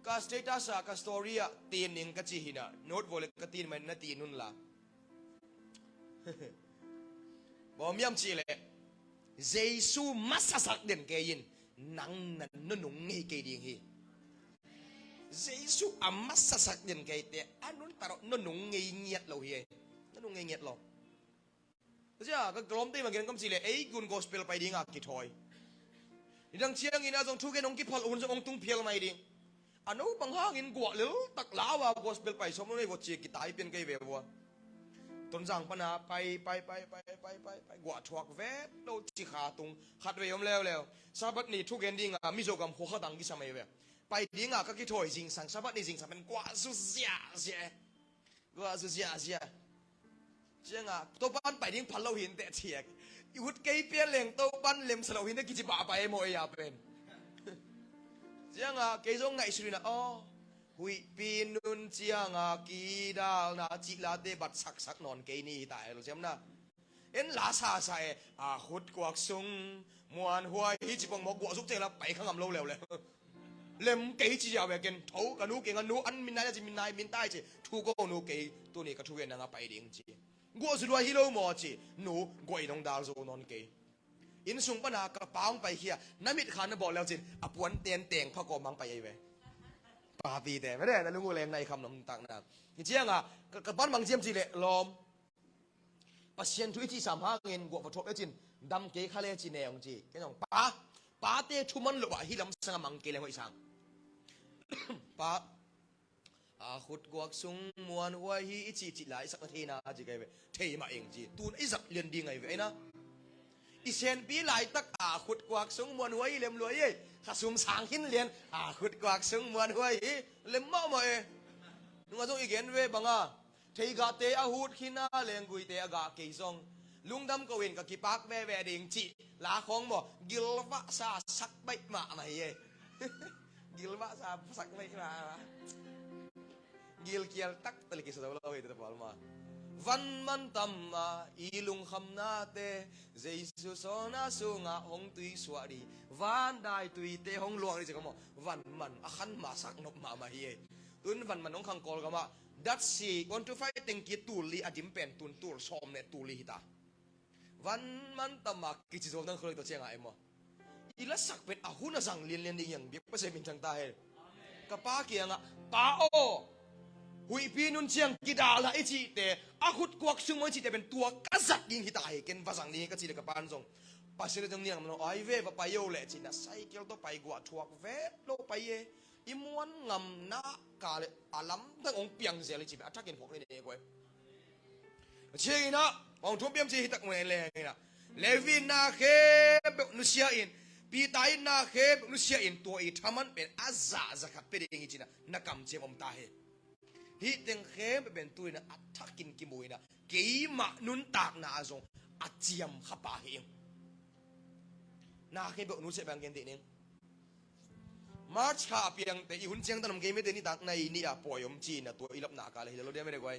ก็สเตตัสก็สตอรี่อะตีนนิงก็จีหินะโน้ตโวเลก็ตีนมันน่าตีนุนละบอกมีมจีเลยเยซูมัสสักเด่นเกยินนังนั่นนุ่งเงี้ยเกดิงฮีเยซูอามัสสักเด่นเกยเตะอันนู้นตลอดนุ่งเงี้ยเงียดเราเฮียนุ่งเงี้ยเงียดเราใช่ก็กลมตีมาเกินก็จีเลยไอ้กุนกอสเปลไปดิ้งอ่ะกี่ถอยดังเชียงอินะจงทุกแกนองกี่พอลอุ่นจงองตุงเพียลไม่ดิ้งอันนู้นบางห้างอินกวาดเลยตักลาวากอสเปลไปสมมติว่าเชียกิตายเป็นไงเว้ยวัวต้นจังปนาไปกวาดชวกเวทเราจีขาตุงขัดเวมแล้วซาบัดนี่ทุกแกนดิ้งอ่ะมิโซกัมหัวดังกี่สมัยเว้ยไปดิ้งอ่ะก็กี่ถอยจริงสังซาบัดนี่จริงสังเป็นกวาดสุดเสียกวาดสุดเสียเจ้าอ่ะตัวบ้านไปดิ้งพันเราหินแต่เฉียกยุดเกยเปลี่ยนเหล่งตัวบ้านเล็มสลาหินได้กี่จิบะไปโมยาเป็นเจ้าอ่ะเกยจงไงสุดนะอ๋อหุยปีนุนเจ้าอ่ะกีดาลนะจิลาเดบัดสักนอนเกยนี่ตายรู้ใช่ไหมนะเอ็นลาซาใส่ขุดกวักซุงมวนหัวฮิจิปงหมอกวักซุกเจ้าละไปข้างลำโลเลยเล่มเกยจีเอาไปกันทูกันนูเก่งกันนูอันมินนายจะมินนายมินใต้จีทูก็นูเกยตัวนี้ก็ทูเอ็นนะไปดิ้งจีกัวสุดว่าฮิโร่หมอจีนูกัวอีน้องดาวโซนอนเกยอินสุงปนากระป๋องไปเฮียน้ำมิดขานบอกแล้วจีอปวนเตียนเตียงพระกอมังไปยัยเวปาปีแต่ไม่ได้นะลุงกูแรงในคำนำต่างนะเจียงอ่ะกระปั้นบางเจียมจีเละลอมปัสเซียนทุยที่3 5 เงินกัวปฐมแล้วจีดำเกยคาเลจีเนองจีแค่น้องป้าเตะชุมันหลวะฮิลำสังมังเกลงหัวอีสังป้าขุดกวักซุงมวนหัวฮีจิหลายสักนาทีนะจีไงเว้เทมาเองจีตูนไอ้สักเรียนดีไงเว้นะอีเซนปีหลายตักขุดกวักซุงมวนหัวฮีเล็มรวยยี่ข้าซุมสางหินเรียนขุดกวักซุงมวนหัวฮีเล็มเมามาเอนุ่งอาจงอีกเห็นเว้บังเทกาเตะหุดขินาเลงกุยเตะกาเกยซองลุงดำกวินกับกีปักแว่เด้งจีลาของบ่กิลวะซาสักใบมาไหนเย่กิลวะซาสักใบมากิลเกียร์ตักตะลิกิสดาวเราเห็นแต่พอลมาวันมันตำมาอีลุงคำนาเตเจสุสนาสุงาหงตุยสวัสดีวันได้ตุยเตหงหลวงนี่จะก็มวันมันขันมาสักนกมาเย่ตุนวันมันน้องขังกอลก็มาดัชซีวันทุไฟเต็งกีตูลีอดิมเป็นตุนตูลซอมเนตูลีฮิตาวันมันตำมากิจโจมตั้งเคยตัวเชียงไงมั้งอีละสักเป็นอาหุนสังเลียนดิ่งอย่างเบียบไม่ใช่มินจังตาเฮกับป้าเกียงป้าโอหุยพี่นุนเชียงกีดาละไอจีเตะอาหุดกวักซึ่งมันจีเตเป็นตัวกษัตริย์ยิงฮิตาเฮเกนภาษานี้ก็จีเด็กกับปานทรงปัสเสด็จจังเนี่ยมันไอเว่ไปโยเละจีน่ะไซเคิลต้องไปกว่าทวกเวโลไปเยอิมวนงำนักกาเลอาลัมตั้งองเปียงเสียเลยจีบอัฐกินพวกนี้เองเว้ยเชียงนะองทุบเบียมจีฮิตักเมนเลยนะเลวินนาเคเบนุเซียอินปีตายนาเคเบนุเซียอินตัวอีทามันเป็นอาซาจะขัดเป็นอย่างนี้จีนะนักกำเจมอมตาเฮฮิตังเคเป็นตัวนะอัฐกินกิมวยนะเกี่ยมานุนตากนาจงอัจเจียมขับปะเฮงนาเคเบนุเซียเป็นกันเด็กนึงมาร์ชข้าเพียงแต่อีหุ่นเชียงตอนนั้นเกมไม่ได้นี่ตักในนี่ป่วยมจีนตัวอีลับหนากาเลยเราเรียกไม่ได้ไว้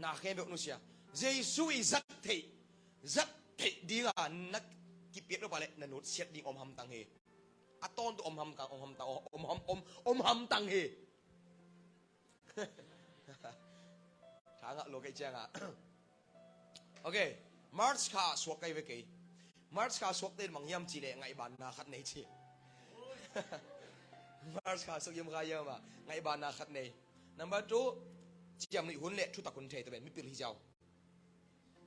นาเคเบนุเซียเจสุยจัดเทดีงานนักกิเปียกเราไปเลยนันนุษเสียดิ่งอมหำตังเฮอัตตอนตัวอมหำตังอมหำตังอมหำตังเฮทางอะโลกไอเจียงอะโอเคมาร์ชข้าสวกไกเวกี้มาร์ชข้าสวกเต้นมังยำจีเล่ไงบ้านนาขัดเนจีมาร์ชข้าสวกยำกายมาไงบ้านนาขัดเนnumber 2จียมนี่หุ่นเละชุดตะกุนเทตัวเป็นไม่เปลี่ยนที่เจ้า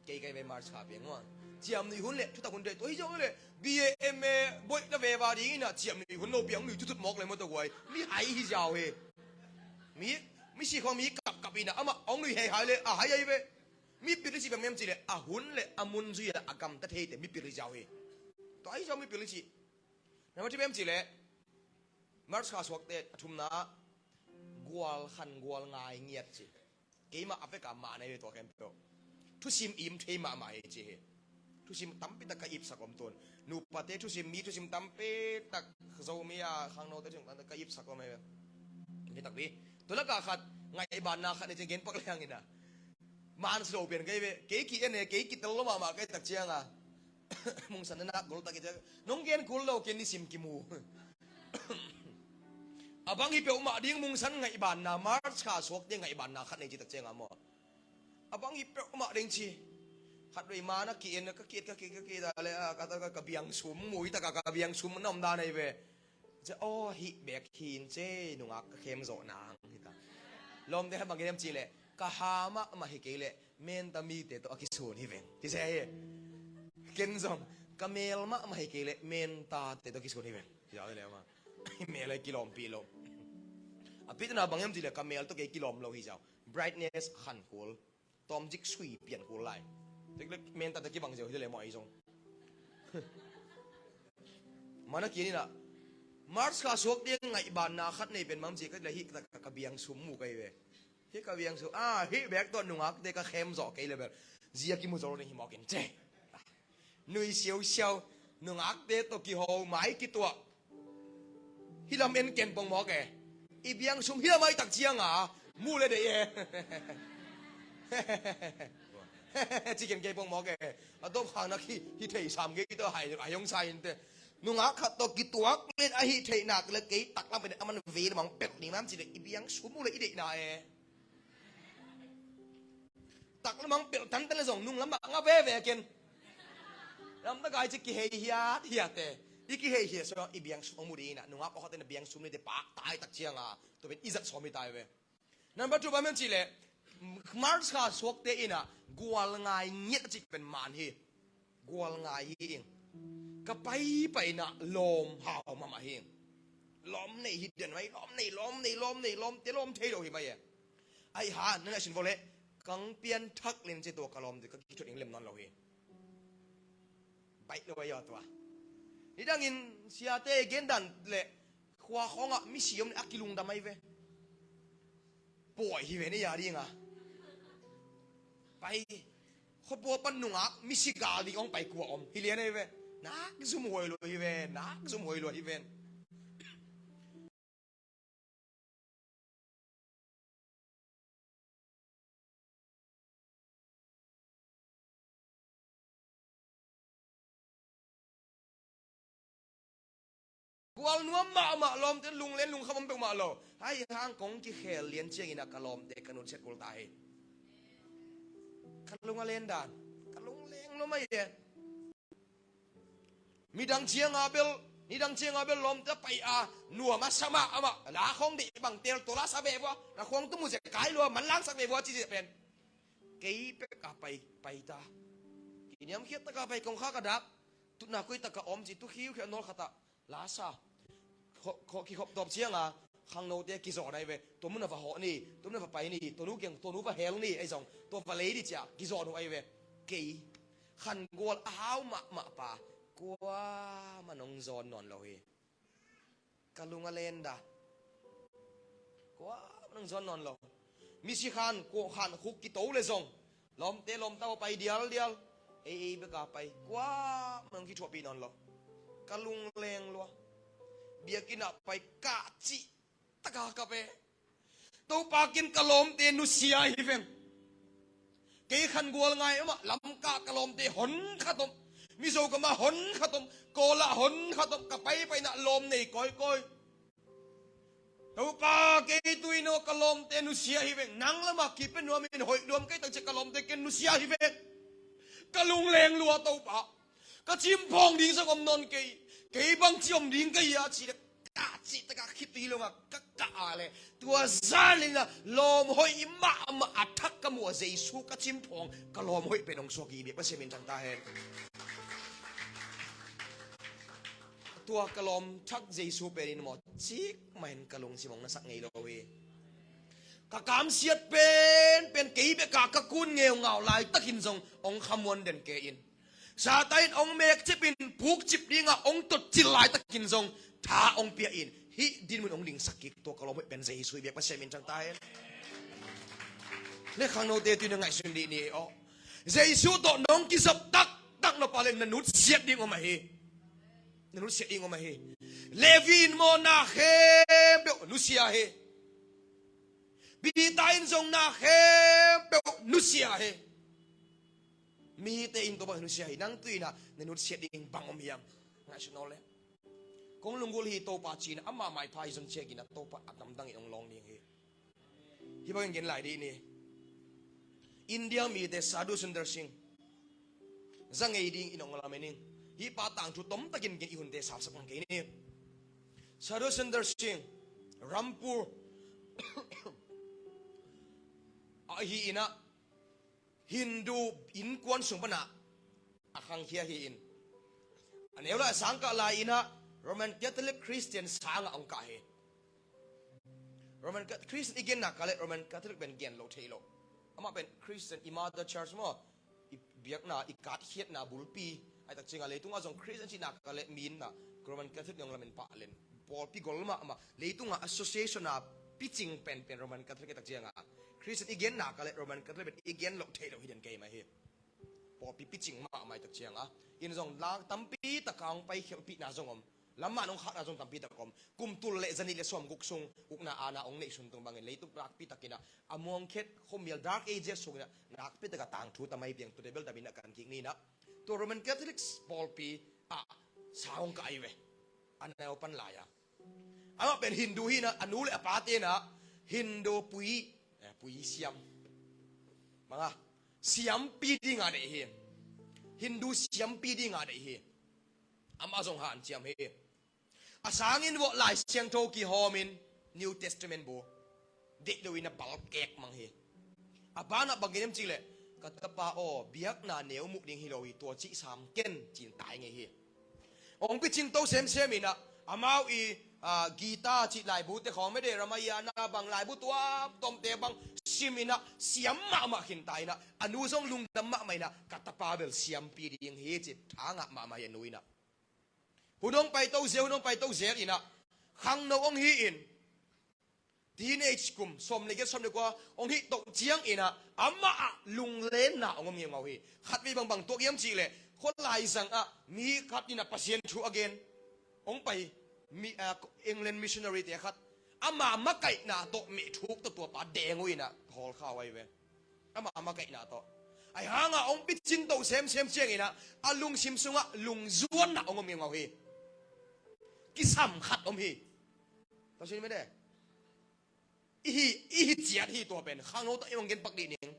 เกย์ไปมาร์ชข้าเพียงว่าจียมนี่หุ่นเละชุดตะกุนเทตัวที่เจ้าเลย BAMA บ่อยแล้วเวบาดีน่ะจียมนี่หุ่นเราเพียงนี่ชุดหมอกเลยมั้งตัวไว้มีหายที่เจ้าเฮมีสิ่งของมีกับอีน่ะมาเอาหนุ่ยหายเลยหายยัยเว้มีเปลี่ยนที่แบบเมมจีเลยหุ่นเละมุนจีละกำตะเทแต่มีเปลี่ยนที่เจ้าเฮตัวที่เจ้ามีเปลี่ยนที่นั่นว่าที่เมมจีเลยมาร์ชข้าสวกเตะทุ่มน้ากวลขันกวลง่ายเงียบจีเกี่ยมาอัพไปกับมาในตัวแคมเปญทุสิมอิมเทมาเฮจี ทุสิมตั้มปิตะกอิบสักอมตุนนูปะเตทุสิมมีทุสิมตั้มปิตะโซมียข้างโน้ตเตทุสิมตั้มกอิบสักอมไม่เป็นตักบีตัวละกาขัดไงบานนาขัดในเจงเกนปักเลี้ยงนี่นะมันสโลเปลี่ยนไงเว้เก๋กี่เอ็นเก๋กี่ตลอดมาไงตักเจียงอ่ะมุงสันนักกุลตักเจียงน้องเกนกุลเราเกนนิสิมกิมูabang ipe uma ding mung san ngai ban na march kha sok ding ngai ban na khat nei chi tak cheng amo abang ipe uma ding chi khat rei ma na ki en ka ki da le ka ta ka biang sum mui ta ka biang sum nom da nei ve je o hi bek hin che nunga ka khem zo nang hi ta lom de ha bang gem chi le ka ha ma hi ke le men ta mi te to akisun hi ve ti se ye ken zong ka mel ma hi ke le men ta te to akisun hi ve ya le ma mel ai kilom pi lo apit na bangem dile kamel to ke kilom lo hi jaw brightness khan kul tom jik sui pian kul lai tekle men ta ki bang jaw hi le mo ai jong mana ki ni na mars ka sok ding ngai ban na khat nei pen mam ji ka le hi ka biang sum mu kai ve hi ka biang su hi bek to nungak de ka khem zo ke le ber zia ki mu zo ni hi mo ken che nui xiao xiao nungak de to ki ho mai ki to hi lam en ken pong mo ke i biang sum hi mai tak chiang à mu le de ye chi ken ke pong mo ke a to phang na hi thei sam ke to hai ai yong sai te nu nga khat to ki tuak le a hi thei nak le ke tak lam pe man ve mong pet ni mam chi le i biang sum mu le i de na e tak lam mong pel tan tan le zong nung lam nga ve ve ken lam ta gai chi ki he hi te iki hei hi so i biang sum mu ri na nunga ko hoten biang sum ni de pak tai tak chiang a to ben izat so mi tai ve number 2 ba men chi le mars kha sok te ina gwal ngai nyet chi pen man hi gwal ngai hi ing ka pai na lom hao ma hi lom nei hi den mai lom te lom thei lo hi mai ai ha na sin vole kang pian thak len che to kalom de ka ki thot ing lem non lo hi bai lo ya toนี่ดังอินเสียเตเกนดันเละขวาของอ่ะมิสิยมเนี่ยกิลุงดำไม่เว้ป่วยฮิเวนี่ยาดีงะไปเขาปวดปันนุ่งอ่ะมิสิกาลีองไปกลัวอมฮิเลียนไอ้เว้นักซุ่มหวยเลยฮิเวนักซุ่มหวยเลยฮิเวกวลนัวมาลมเตลุงเล่นลุงขมเป็นมาโลให้ทางของที่เขลเลียนเชียงอินักลมเด็กกันนุ่นเช็ดกุลตายกันลุงเล่นด่านกันลุงเล่งloไม่เห็นมีดังเชียงอาเบลนี่ดังเชียงอาเบลลมจะไปหนัวมาสมาอ่ะหน้าของดิบังเตลตัวละสาเบบวะหน้าของตุ้มมือจะกายรัวมันล้างสักเบบวะที่จะเป็นกี่เป็กไปตากี่ยามเขียดตะกาไปกองข้ากระดับตุน่าคุยตะกาอมจิตุคิวแค่นอลขัดลาซาขอกี่ขบตอบเชียงข้างโน้ตเดียกี่สอดได้เว้ตัวมันน่ะฝ่าหอนี่ตัวมันน่ะฝ่าไปนี่ตัวนู้นเก่งตัวนู้นฝ่าเฮลนี่ไอ้สองตัวฝ่าเลยดิจ้ะกี่สอดหนูไอ้เว้กี่ขันกวลอ้าวมาป่ากลัวมันองจอนนอนเราเฮกะลุงอเลนดากลัวมันองจอนนอนเรามิสิขันกวขันคุกกี่โตเลยส่งลมเตะลมเต้าไปเดียวเอ้เบกาไปกลัวมันกี่ชั่วปีนอนเรากะลุงแรงลัวเบียกินไปกะจิตะกากะเปตัวปากินกะลมเตนุเสียฮิเฟงเกยขันกวลไงมาลำกะกะลมเตหนขะตมมิโซกะมาหนขะตมโกละหนขะตมกะไปนะลมนี่ก้อยตัวปาเกยตุยโนกะลมเตนุเสียฮิเฟงนังละมากิเป็นนัวมินหอยรวมเกยตังจะกะลมเตกินนุเสียฮิเฟงกะลุงแรงลัวตัวปากะชิมพองดิงสกอมนนเกยบังจิอมดิงเกยอาชีกะจิตะกะคิดตีลงอ่ะกะเลยตัวซาลินะลมหอยมาอัทักกะมัวเจสุกะชิมพองกะลมหอยเป็นองสกีเบียปะเซมินจังตาเฮตัวกะลมทักเจสุเป็นหมดจิกไม่เห็นกะลงสิมองนะสักไงโลเวกะกามเสียดเป็นเกยเบกะกะกุนเงียวเงาลายตะกินทรงองคำวนเด่นเกยินซาตายองเมกจิปินผูกจิบดิงะองตุดจิลายตะกินทรงท้าองเปียอินฮิดินมันองดิงสักกิกตัวกะลมเป็นเจสุยเบียปะเซมินจังตายเลขังโนเตตินไงสุนดีนี่อ๋อเจสุโตน้องกิสับตัก ตักนปาเลนนุษเสียดิ่งออกมาเฮนุษเสียดิ่งออกมาเฮเลวินโมนาเฮเบลนุเซียเฮบีตาอินซงนาเฮเบลนุเซียเฮมีแต่อินตัวบางนุเซียเฮนั่งตุยนะนุษเสียดิ่งบังอมยังง่ายสุดนั่นแหละกงลุงกุลฮีโตปาจีนอามาไม่พายจนเชกินะโตปาอัดน้ำดังอีกองลองนี่เฮที่บางอย่างหลายดีนี่อินเดียมีแต่ซาดูสุนดร์สิงจังไงดิ่งอีกองลามินิงฮีปาต่างชุดต้มตะกินกินอีหุ่นเดสับสับมังกินี่ซาดูสุนดร์สิงรัมปูร์ฮีอินะฮินดูอินกวนสุงปนะอาคังเฮียฮีอินอันนี้เราสังกัดลายอินะโรมันคาทอลิกคริสเตียนสังองค์กาเฮโรมันคริสเตียนอีกนักเลยโรมันคาทอลิกเป็นเกณฑ์โลเทโลอามาเป็นคริสเตียนอิมาเดอร์เชิร์ชมั้งเบียกนาอีกัดเฮียนาบุลปีไอ้ตักจิงอะไรตุ้งอาจงคริสเตียนที่นักเลยมีนนะโรมันคาทอลิกยังละเป็นปะเลนบอลปีกอลมาเลยตุ้งอา association นะพิจิงเป็นโรมันคาทอลิกตักจิงคริสเตียนอีกนักเลยโรมันคาทอลิกเป็นอีกโลเทโลฮิดเดนเกย์มาเฮบอลปีพิจิงมาไม่ตักจิงอินจงลากตั้มปีตะกางไปเขียวปีนาจงอมลำมันองขัดนาจงตั้มปีตะกอมกุมตุลเลจันิเลสวมกุกซุงกุกนาอาณาองเนชุนตรงบางเงินเลยตุรักปีตะกินะอมวงเข็ดคมเมียลดาร์กเอเจสซุงเนี่ยนักปีตะกะต่างทูตะไม่เพียงตัวเดบิลตะบินกันกิกนี่นะตัวโรมันคาทอลิกบอลปีสาวงกายเวอันนั้นเอาปันลายอามาเป็นฮินดูฮีนะอนุเลอปาเตนะฮินดูปุยเสียมมั้งเสียมปีดิ่งอะไรเฮฮินดูเสียมปีดิ่งอะไรเฮอามาส่งหานเสียมเฮอาสางอินวะลายเสียงโทกีฮอมิน New Testament บัวเด็กดูอินะบัลเกกมังเฮอาบ้านะบางเงินจริงเลยกัตปาโอเบียกนาเนียวมุกดิ่งฮิโลวีตัวจิสามเก่นจินตายไงเฮองค์พิจิงโตเซมมินะอามาอีกีตาร์จิตลายบุตรของไม่ได้รามายานาบางลายบุตรว่าตอมเตบังซิมินะเสียมมาหินตายนะอนุสงลุงดำมาไม่นะกัตปาเบลเสียมปีดิ่งเฮจิตทางะมาเยนุยนะผู้ดงไปโตเซลดงไปโตเซลอีนะขังนองฮีอินทีนเอชกุมสมในเกสมดีกว่าองฮีตกเจียงอีนะอามาลุงเล่นนะองเมียงเอาฮีขัดมีบางตัวเยี่ยมจีเลยคนลายสังมีขัดอีนะพัศยันทูอเกนองไปมีอังกฤษมิชชันนารีเดียครับอามาไก่หน้าโตมีทุกตัวป่าแดงวินะหอลข้าวไว้เว้ยอามาไก่หน้าโตไอ้ห่างองปิจินโตเซมเชียงอีนะลุงชิมซุงลุงจวนนะองเมียงเอาฮีกิสามขัดฮีตอนนี้ไม่ได้อีเจียที่ตัวเป็นข้างโน้ตยังเงินปักดีนึง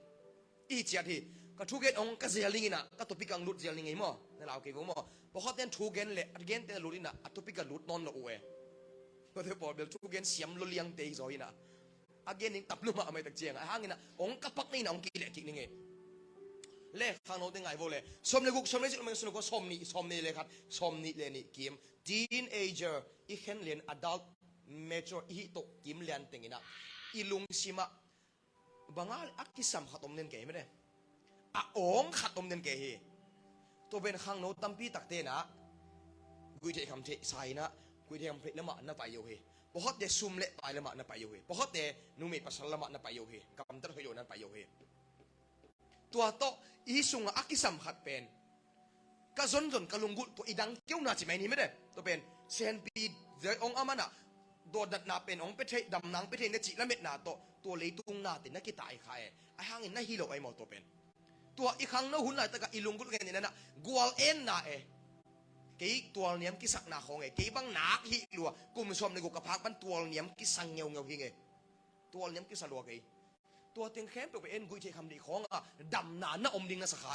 อีเจียที่ก็ทุกเกตองก็เสียลิงนะก็ตัวพิกังลุดเสียลิงไงมั่วในลาวเกี่ยวมั่วพอเขาเต้นทุกเกนเลยเกนเต้นลุดนี่นะตัวพิกังลุดนอนละโอ้ยก็เทปบอกเบลทุกเกนเสียมลุเลียงเตยซอยนะเกนนี่ตับลุ่มมาไม่ตักเจียงห่างนี่นะองก็ปักนี่นะองกี่เล็กกี่นี่ไงเล่ข้างโน้ตยังไงบ่เลยสมเลยกุกสมเลยสิมันสนุกก็สมนี่เลยครับสมนี่เลยนี่เกม teenager อีเห็นเรียน adult mature อีโตเกมเรียนติงนะอีลุงซิมาบางอะไรอักกิสัมขัดอมเล่นเก๋ไม่ได้องขัดอมเล่นเก๋ตัวเป็นข้างโน้ตตั้มปีตักเตนะกุยเทคำเทใส่นะกุยเทคำเพลละมานะไปโยเฮพอฮัดเดซุมเละไปละมานะไปโยเฮพอฮัดเดนุ่มเมปัสละมานะไปโยเฮกำตัดขยโยนั้นไปโยเฮตัวโตอีสุงอักกิสัมขัดเป็นกระซนกระลุงกุตัวอีดังเกี่ยวนาจิไม่นี่ไม่ได้ตัวเป็นเซนปีเดี๋ยวองอามานะโดดนาเป็นองไปเทดำนังไปเทนจิละเม็ดนาตัวเลยตุงนาตินักกีตาร์ใครไอ้ห่างอินน่าฮีโร่ไอ้หมอตัวเป็นตัวอีกครั้งนู้นหุ่นไหนแต่กับอีลุงกุลกันนี่นะกัวเอ็นนากี่ตัวเนี้ยกิสักนาของกี่บางนักฮิลัวกุมชมในกุกพักมันตัวเนี้ยกิสังเงียวฮิตัวเนี้ยกิสัลัวกี่ตัวเตียงแคมป์ไปเอ็นกุยเทคำดีของดำนานะอมดิงนะสักใคร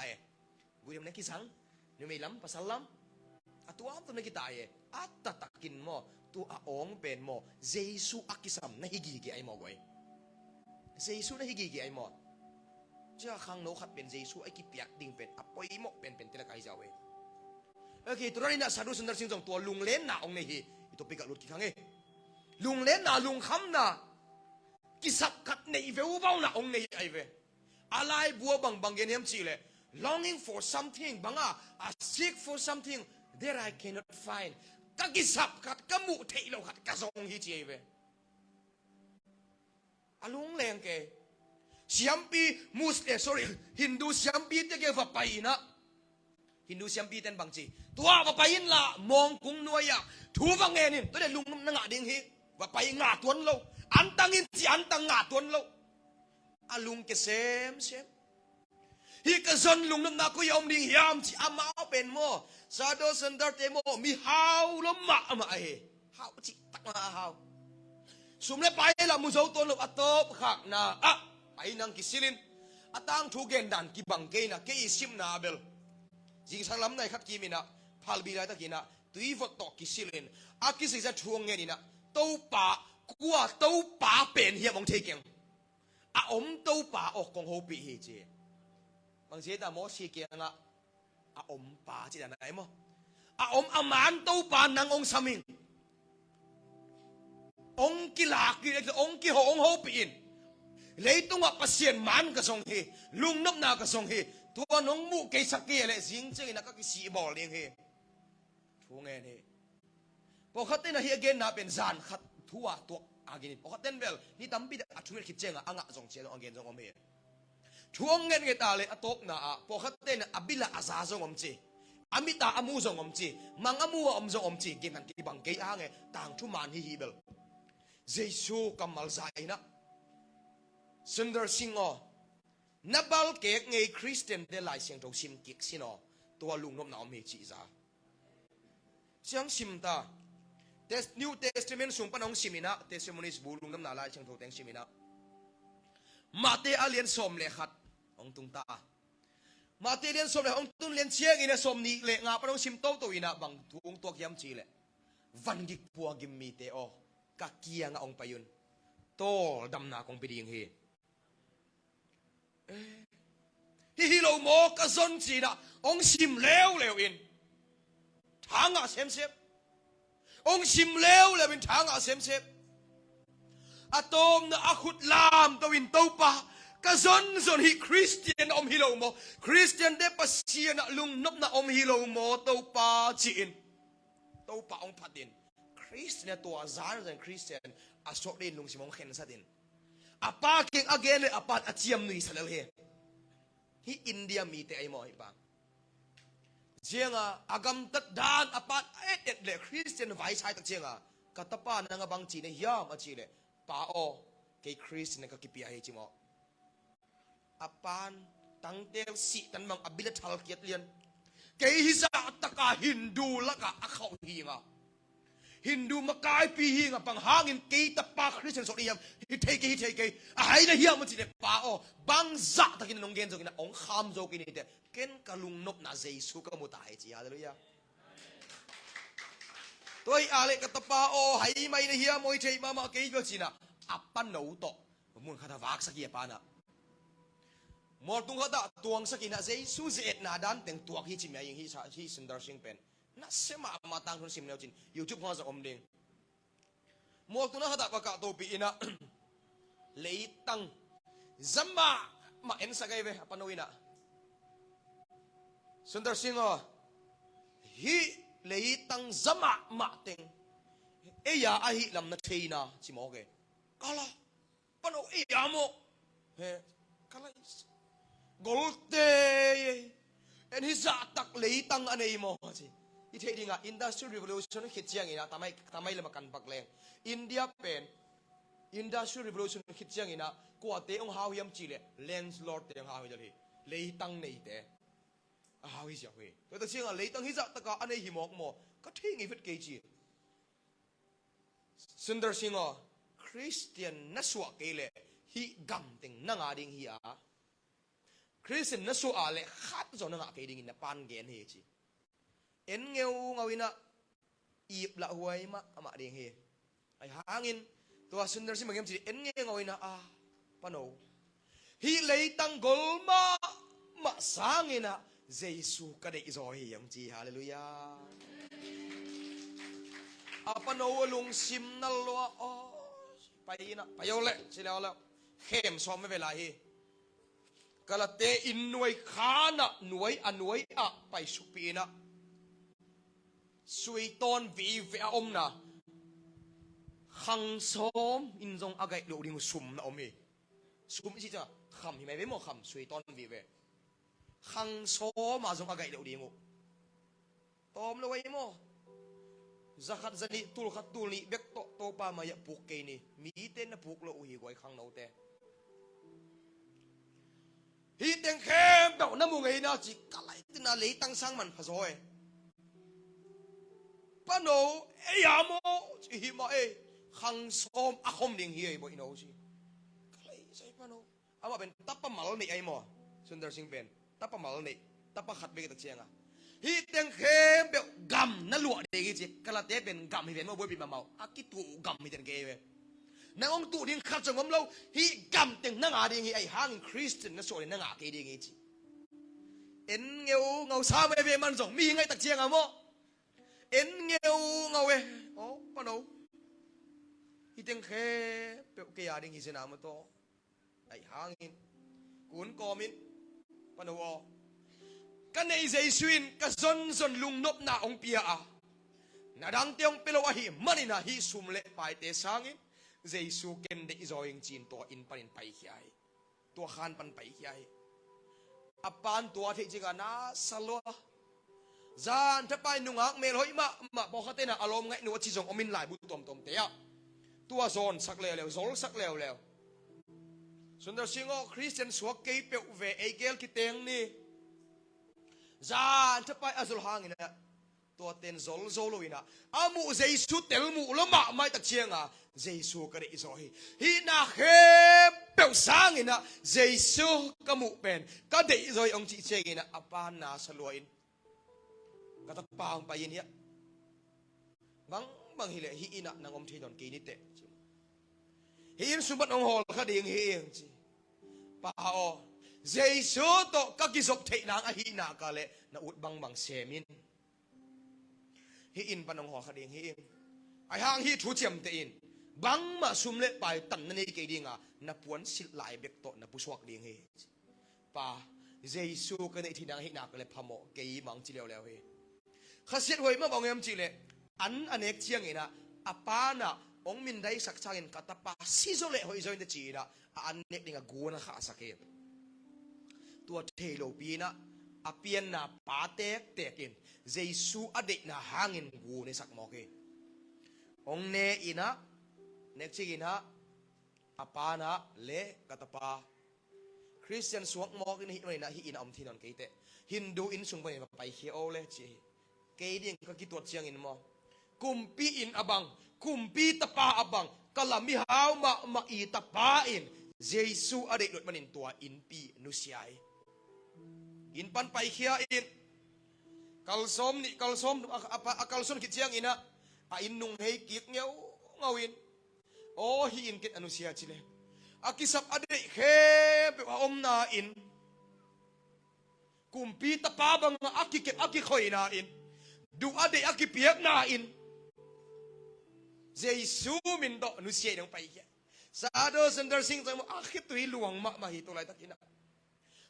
กุยเนี้ยกิสังนี่ไม่ล้ำภาษาล้ำตัวอันตัวนักกีตาร์อัตตะกินหม้อตัวองเป็นหม้อเยซูอักกิสัมนะฮิกิไอหม้อไว้เยซูนะฮิกิไอหม้อเจ้าข้างโน้ขัดเป็นเยซูไอ้กิเปียกดิ่งเป็นอปอยหม้อเป็นเทเลกายเจ้าเว้ยโอเคตัวนี้นะสาธุสันดาสิงห์ตัวลุงเล่นหนาองค์นี่ตัวปิกะลุดกี่ครั้งลุงเล่นหนาลุงคำหนากิสับขัดในเวลบ้าหนาองค์นี่ไอเว้ยอะไรบัวบางเงี้ยมจีเลย longing for something บางseek for something that I cannot find ก็กิสับขัดก็มุเทโลขัดก็ทรงฮิจิเว้ยลุงแรงแกเสียมปีมุสsorry ฮินดูเสียมปีจะเกี่ยวกับไปนะ ฮินดูเซียมปีเต็นบางจีตัวว่าไปยินละมองกุ้งนัวยะถูวังเงินตัวเด็ลุงนั่งงาดิ่งฮีว่าไปงาตัวเราอันตังอินจีอันตังงาตัวเราอาลุงเกษมเซมฮีกระซนลุงน้ำนักก็ยอมดิ่งยามจีอามาเป็นโมซาโดสันดาร์เตโมมีฮาวล้มมาเฮฮาวจีตักมาฮาวสุมเลไปละมุโซตัวเราอัตบขักนาไปนังกิสิลินอัตังทุเกนดันกิบังเกนะเกอิซิมนาเบลจิงสังลำในขัดกิมินะพัลบีไรตะกินะตุยฟตอกกิสิลินอากิสิจะทวงเงินนะเต้าป่ากัวเต้าป่าเป็นเฮียมองเทเกงอมเต้าป่าออกกองโฮปีเฮเจบางทีแต่โมชีเกียงละอมป่าจีแต่ไหนมั้งอมอมานเต้าป่านางองสมิงองกิลากิเลองกิโฮองโฮปีนเลยต้องว่าปัสเซียนมันกระทรงเฮลุงนับนากระทรงเฮตัวน้องมูเกสักเกเลยสิงเจนักก็สีบอลเลี้ยงเฮทวงเงินเฮพอขัดเต้นเฮียเกนน่าเป็นจานขัดทั่วตัวอากินพอขัดเต้นเบลนี่ตั้มปีอัดช่วยคิดเจงอ่ะจงเชียร์อากินจงอมเฮทวงเงินเกตาเลยอตกน่ะพอขัดเต้นอบิละอาซาจงอมจีอามิตาอามูจงอมจีมังอามูอมจงอมจีเกนันที่บังเกยอ่างเงต่างทุมันฮีเบลเจสูกัมมัลไซนะสุนดาร์สิงห์นับบาลเกกไงคริสเตียนเดลัยเสียงตัวซิมกิกสินอตัวลุงนบหนาวมีจีจ้าเสียงซิมตาNew Testament ส่งปนองซิมินะ Testimonies บูลุงนบหนาลายเสียงตัวแตงซิมินะมาเตอเลียนสมเลขัดองตุงตามาเตเลียนสมเลองตุงเลียนเชียงอินะสมนี้เลงาปนองซิมโตตัวอินะบังทุงตัวกิมจีเลวันกิกพัวกิมมีเตอกักเกียงองไปยุนโตดำนาคงไปดีงเฮฮิโลโมกซนจีนะองชิมเลวอินทางอาเซมเซฟองชิมเลวอินทางอาเซมเซฟอะตอมนะอาขุดลามตัวอินตัวปะกซนฮิคริสเตียนอมฮิโลโมคริสเตียนเดปัสเซียนะลุงนบนะอมฮิโลโมตัวปะจีนตัวปะองพัดดินคริสเตียนตัวซาร์เป็นคริสเตียนอาสกดินลุงสิมองเห็นซะดินอาปาเก่งอาเกนเลยอาปาอาเจียมนุยสเลเฮที่อินเดียมีแต่ไอหมอไอปางเจียงอากำตัดดานอาปาเอ็ดเลยคริสเตียนไว้ใช้ตักเจียงกัตปานังบางจีเนี่ยยามอาจีเลยป้าโอเกคริสเตียนก็กิปยาเฮจิมออาปานตั้งเดียวสิตันมังอบิลทัลเกียรเลียนเกฮิซาตะกาฮินดูละกะอาเขาฮีงะฮินดูมากายปีหิงปังหางอินกีตปาคริสเตียนสดเอียมฮิเทเกไอ้เนี่ยเฮียมันจีเนี่ยป้าโอบางจักตะกินนงเกนจกินองคามจกินนี่เดเกนกะลุงนบนาเจสุกะมุตาเฮจีฮาเลลูยาตัวไอ้อะไรกะตปาโอไอ้ไม่เนี่ยเฮียมวยเจมาเกย์ก็จีน่ะอัปปันโนโตมุนคาทาวากสักเยียปานะหมดตุงคาตาตัวงสักกินนะเจสุเจตนาดันแต่งตัวฮิจิเมียยิงฮิสันดาร์ชิงเป็นน่าเสียมาตั้งคนสิมเนียวจินยูทูบเขาจะอมดิงหมดตุงนะคาตาปากาโตปีนะเลยตั้งจำมาเอ็นสักไงเว้ปนวินะสุนทรสิงห์ฮีเลยตั้งจำมาเต็งเอียอาฮิลำนัดเทียนะจิโมเกกาลาปนเอียโมเฮกาลากอลเตเอ็นฮิจักตักเลยตั้งอันนี้โมจิอีเทดิงะอินดัสทรีรีโวลูชันคิดเชียงอีนะทำไมเลยมากันปักแรงอินเดียเป็นอินดัสทรีรีโวลูชันคิดเชียงอีนะกว่าเตองฮาวยัมจีเลแลนส์ลอร์ดเตองฮาวยัลฮีเลยตั้งในเตฮาวฮิจักเวแต่เชียงอะเลยตั้งฮิจักตะกาอันนี้หิมอกโมก็ทิ้งอีฟิตเกจีสุนดาร์สิงห์คริสเตียนนัสวะเกเลฮิกัมติงนังอาดิงฮิอาคริสเตียนนัสวะเลขัดจนนังอาเกดิงอินะปันเกนเฮจีเอ็นเงาวินะอีบละหวยมาเดียงเฮไอหางอินตัวสุนทรสิมังยมจีเอ็นเงาวินะปนโอฮีเลยตั้งกลมาสางอินะเจสุกระเดอิโซเฮียมจีฮาเลลูยาปนโอลุงซิมนัลลัวไปนะไปเอาเลยสิแล้วเข้มซ้อมไม่เป็นไรกะละเตอินหน่วยขานะหน่วยไปสุปีนะสวยตอนวีเวอมนะขังซ้อมอินจงอากาศโลดิงสุ่มนะอมสุ่มสิจ้ะคำที่ไม่เป็นโมคำสวยตอนวีเวขังซ้อมมาจงอากาศโลดิง om lo wai mo zakat zani tul khat tul ni bek to pa ma ya puk ke ni mi ten na puk lo uhi goi khang no te hi teng khem do na mu ngai na chi kalai tina le tang sang man phazoi pano e ya mo chi hi ma e khang som a khom ding hi bo ino chi kalai sai pano ama ben tappa mal ni ai mo Sundar Singh ben tappa mal ni tappa khat be ta chianga hi teng khem be gam na lu de gi chi kala te ben gam hi ben mo boi pi ma mau akitu gam hi ten ge we na ong tu ding khat chang om lo hi gam teng na nga ding hi ai hang Christian na so na nga ke ding hi chi en ngau sa me be man jong mi ngai tak chianga mo en ngau we o pa no hi teng khe pe ke ya ding hi se na mo to ai hang in kun komin pa no o kan nei zai suin ka zon lung nop na ong pia a na dang teong pelo a hi manina hi sumle pai te sangin Jesu ken de izoing chin to in panin pai hiai to khan pan pai hiai apan to the jinga na salo zan ta pai nungak mel hoi ma bo khatena alom ngai nu chi jong omin lai bu tom te ya tua zon sak le zol sak le Sundar Singh Christian suak ke pe ve egel ki teng ni zan ta pai azul hangina to ten zol ina amu Jesu tel mu lama mai tak chianga Jesu ka ri zo hi na khe pe sangina Jesu ka mu pen ka de zo ong chi chegina apan na saluin ka ta pang pa yin ya bang hi le hi ina nangom thidon ke ni te hi in sumat ong hol kha ding hi eng chi pa o Jesu to ka kisok thei nang a hi na ka le na ut bang semin hi in panong ho khading hi ai hang hi thu chem te in bang ma sum le pai tan na ni ke dinga na puan sil lai bek to na pusuak ding hi pa Jesu ka nei thidang hi na ka le phamo ke i mang chi lew hi khasiat hoi ma bang em chi le an anek chiang ina apana ong min dai sak changin katapa si zo le hoi zo in de chi da an nek dinga guna kha sake tua thelo pina apian na patek tekin Jesu ade na hangin gu ne sak mo ke ong ne ina nek chi ina apana le katapa Christian suak mo kin hi na hi ina om thinon ke te Hindu in sung ba pai hi o le chi ke ding ka ki tot chiang in mo kumpi in abang kumpi tapa abang kalami haw ma i tapa in Jesu ade lot manin tua in pi nu siai in pan pai khia in kalsom kalson ki chiang ina a in nung hei kik ngawin o hi in kit anu sia chile akisak ade khe pe om na in kumpi tapa bang aki khoi na in du ade aki piak na in Jesu min do nu sia dong pai khia sa do Sundar Singh mo akhit tui luang ma hi to lai takina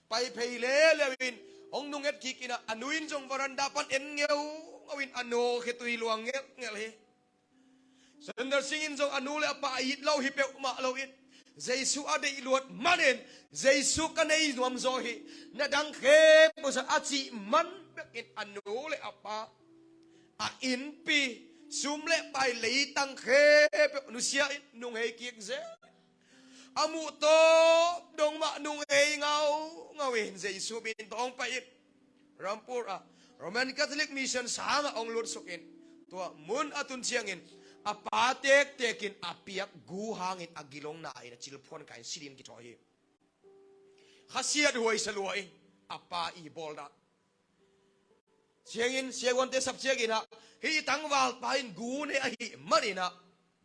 pai phei le lewin ong nunget kikina anuin jong varanda pan en ngawin ano khitui luang ngel he Sundar Singh in jong anu le pa it lo hi pe ma lo in Jesu ade luat manen Jesu kanei nuam zo hi na dang khe po sa achi man in anu le apa a in pi sum le pai le tang khe pe nu sia nung he kik ze amu to dong ma nung e ngawin Jesu bin tong pa it Rampur Roman Catholic Mission sama ong lut sukin tua mun atun chiangin apatek tekin apiak gu hangin agilong na ina chilphon kain sirin ki thoi khasiat huai saluai apa I bolda chiangin siagon te sap chiagina hi tangwal pain gu ne a hi marina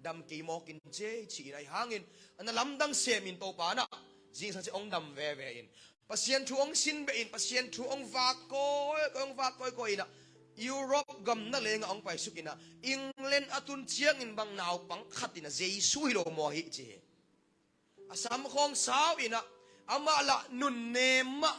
dam ki mokin che chi rai hangin ana lamdang semin to pa na jing sa che ong dam ve in pasien thu ong sin be in pasien thu ong va ko ina Europe gam na lenga ong pai sukina England atun chiang in bang naw pang khatina Jesu hilo mo hi chi asam khong saw ina ama la nun ne ma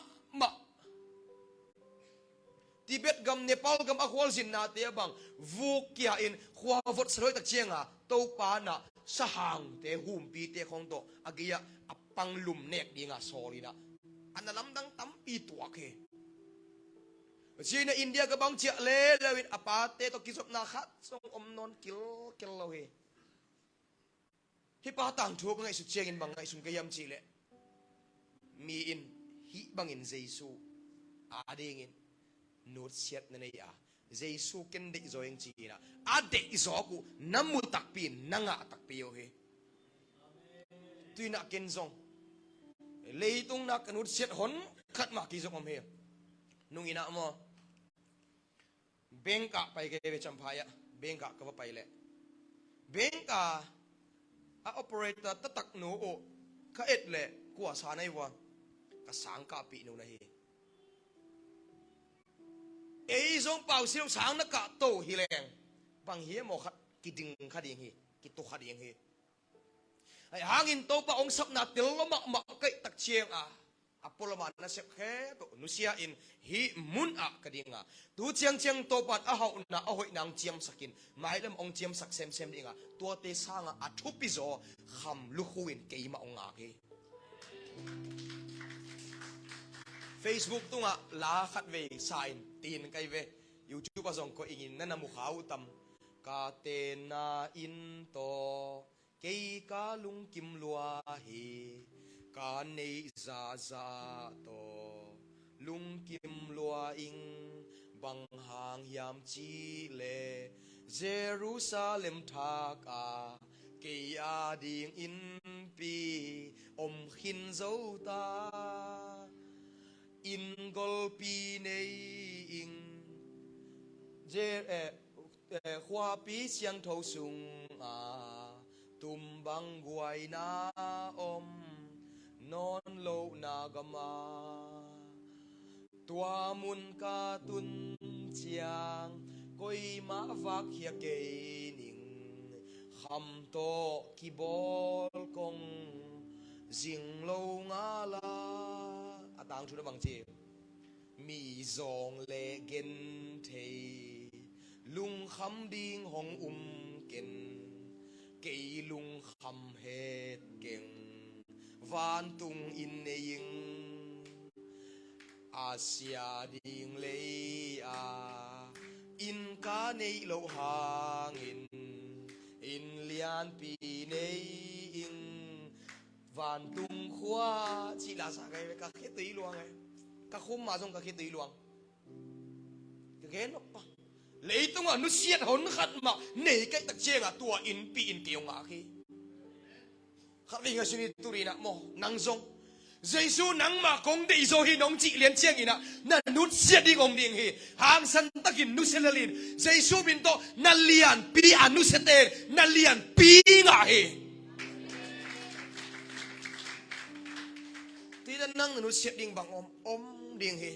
Tibet gam Nepal gam akhwal sin na te bang vukia in khwa vot sroi tak chianga to pa na sahang te humpi te khong to agia apang lum nek dinga solina analamdang tampi tuake จีนอินเดียก็บังเจเลเลวินอปาเตตกิจบนาคัดทรงอมนอนกิลเราเฮฮิปาต่างทุกไงสุดเชียงอินบังไงสุนกยามจีเลมีอินฮิบังอินเจสูอาเดงินนูดเชียดนั่นเองเจสูเกันเด็กจอยงจีนะอาเด็กจอกูน้ำมุตักปีนนังตักปีโอเฮตุยนักเกนซงเลยตุงนักนูดเชียดหนขัดมากิจกรรมเฮนุ่งอินะมอเบงกะไปเกเวจัมพายะเบงกะก็ว่าไปแหละเบงกะออปเปอเรเตอร์ตักหนูโอข้าเอ็ดแหละกัวสาในวะกะสังกะปีนูนะเฮเอ้ยทรงเป่าเสียวสังนักกะโตฮิแรงบางเฮียหมอขัดกิดึงขัดยังเฮกิตุขัดยังเฮไอ้หางินโตปะองสับนาติลละมะไก่ตักเชียงApoloman na sekhe to nusia in hi mun a kadinga tu chiang topat a hau na a hoi nang chiam sakin mailam ong chiam sak sem dinga to te sanga a thupi zo kham lu khuin keima onga ke Facebook tunga la khat ve sign tin kai ve YouTube azong ko ingin na namu khau tam ka te na in to kei ka lung kim lua hi ka nei za to lung kim lua ing bang hang yam chi le Jerusalem tha ka ke a ding in pi om khin zo ta in gol pi nei ing je khwa pi siang thau sung tum bang guai na om non lo nagama tua mun ka tun chiang koi ma vak hia ke ning kham to ki bol kong jing lo nga la atang chu na bang chi mi zong le gen thei lung kham ding hong ken ke lung kham het keng van tung in neing Asia ding lei in ka nei lo hangin in lian pi nei ing van tung khwa chi la sa kai ka khe tui luang ai ka khum ma jong ka khe tui luang ka gen no pa lei tung nu siat hon khat ma nei kai tak chenga tua in pi in tiong a khi khát đi ngay suy tu đi nè mò năng zong Giêsu nắng mà công đi rồi hi nông chị liền chiang ina na nút xiết đi gồng điên hi hàng sân tắc in nút xiết lên Giêsu bin to na lian pi an nút xiết tên na lian pi ngã hi thì đã năng nút xiết điên bằng om điên hi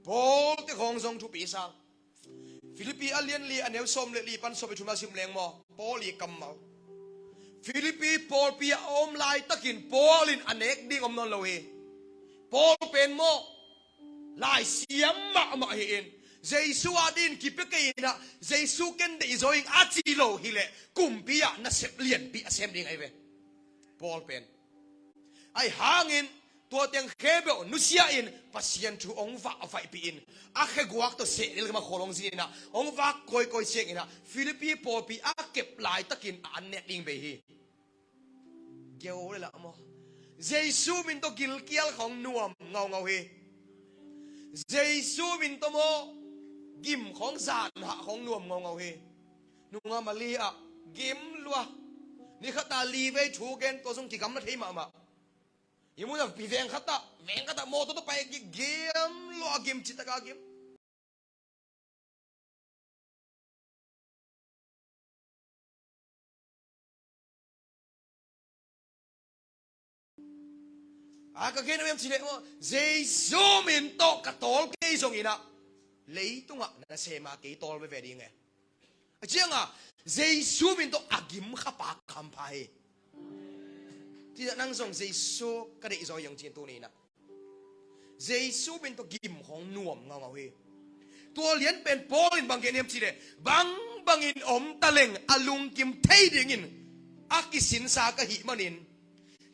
Paul thì không zong chu pi sang Philippi alien li anel som le li pan so be chuma sim leng mo Paul li kam mau Philippi Paul pia om lai takin Paul in anek ding om non lohi Paul pen mo lai siam ma hi in Jesu adin ki pe ke na Jesu ken de zoing achi lo hi le kum pia na sep lien pi asem ding ai ve Paul pen ai hangin tua tiang khebe nu sia in pasien thu ong va vai pi in a khe guak to se il ma kholong zin na ong va koi seng ina Philippi Paul pi a kep lai takin an ne ding be hi kêu đây là mo Giêsu min to gil kial khong nuam ngau hi Giêsu min to mo gim khong zan ha khong nuam ngau hi nunga mali a gim lua ni khata li ve thu gen to sung ki gam na thei ma yimu na pi veng khata mo to pai gim lua gim chitaka gim ka gen em chile mo Jesu min to ka tol ke song ina lei tunga na se ma ke tol ve ding e chianga Jesu min to agim kha pa kham pa he ti nang song Jesu ka dei zo yang chin tu ni na Jesu min to gim hong nuam ngau he to lian pen Paul in bang gen em chile bang in om taleng alung kim thei ding in akisin sa ka hi manin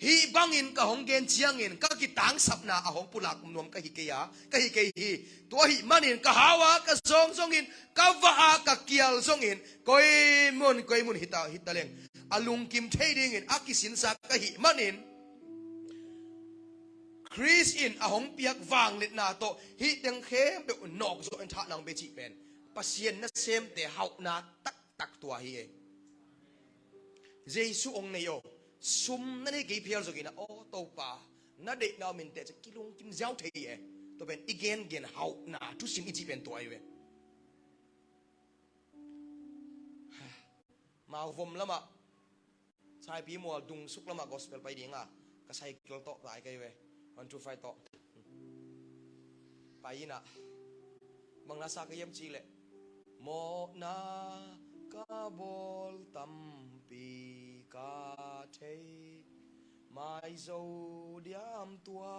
hi bangin ka hong gen chiangin ka kitang sapna ahong pulak nom ka hikeya ka hikei to hi manin ka hawa ka songin ka va ka kial songin koi mun hitaleng alung kim thading in akisin sa ka hi manin Chris in ahong piak wang lit na to hi teng khem be nok zo en tha nang be chi pen pasien na sem te hau na tak tua hi e Jesu ong nei yo sum na ni ge phial zo gina o to pa na de na min te kilung kim giao thei e to ben igen gen hau na tu sim i chi pen to ai we mau vom lama sai pi mo dung suk lama gospel pai dinga ka sai kil to lai kai we 1 2 5 to pai na mang na sa ka yem chi le mo na ka bol tam pi ka thei mai zo diam tua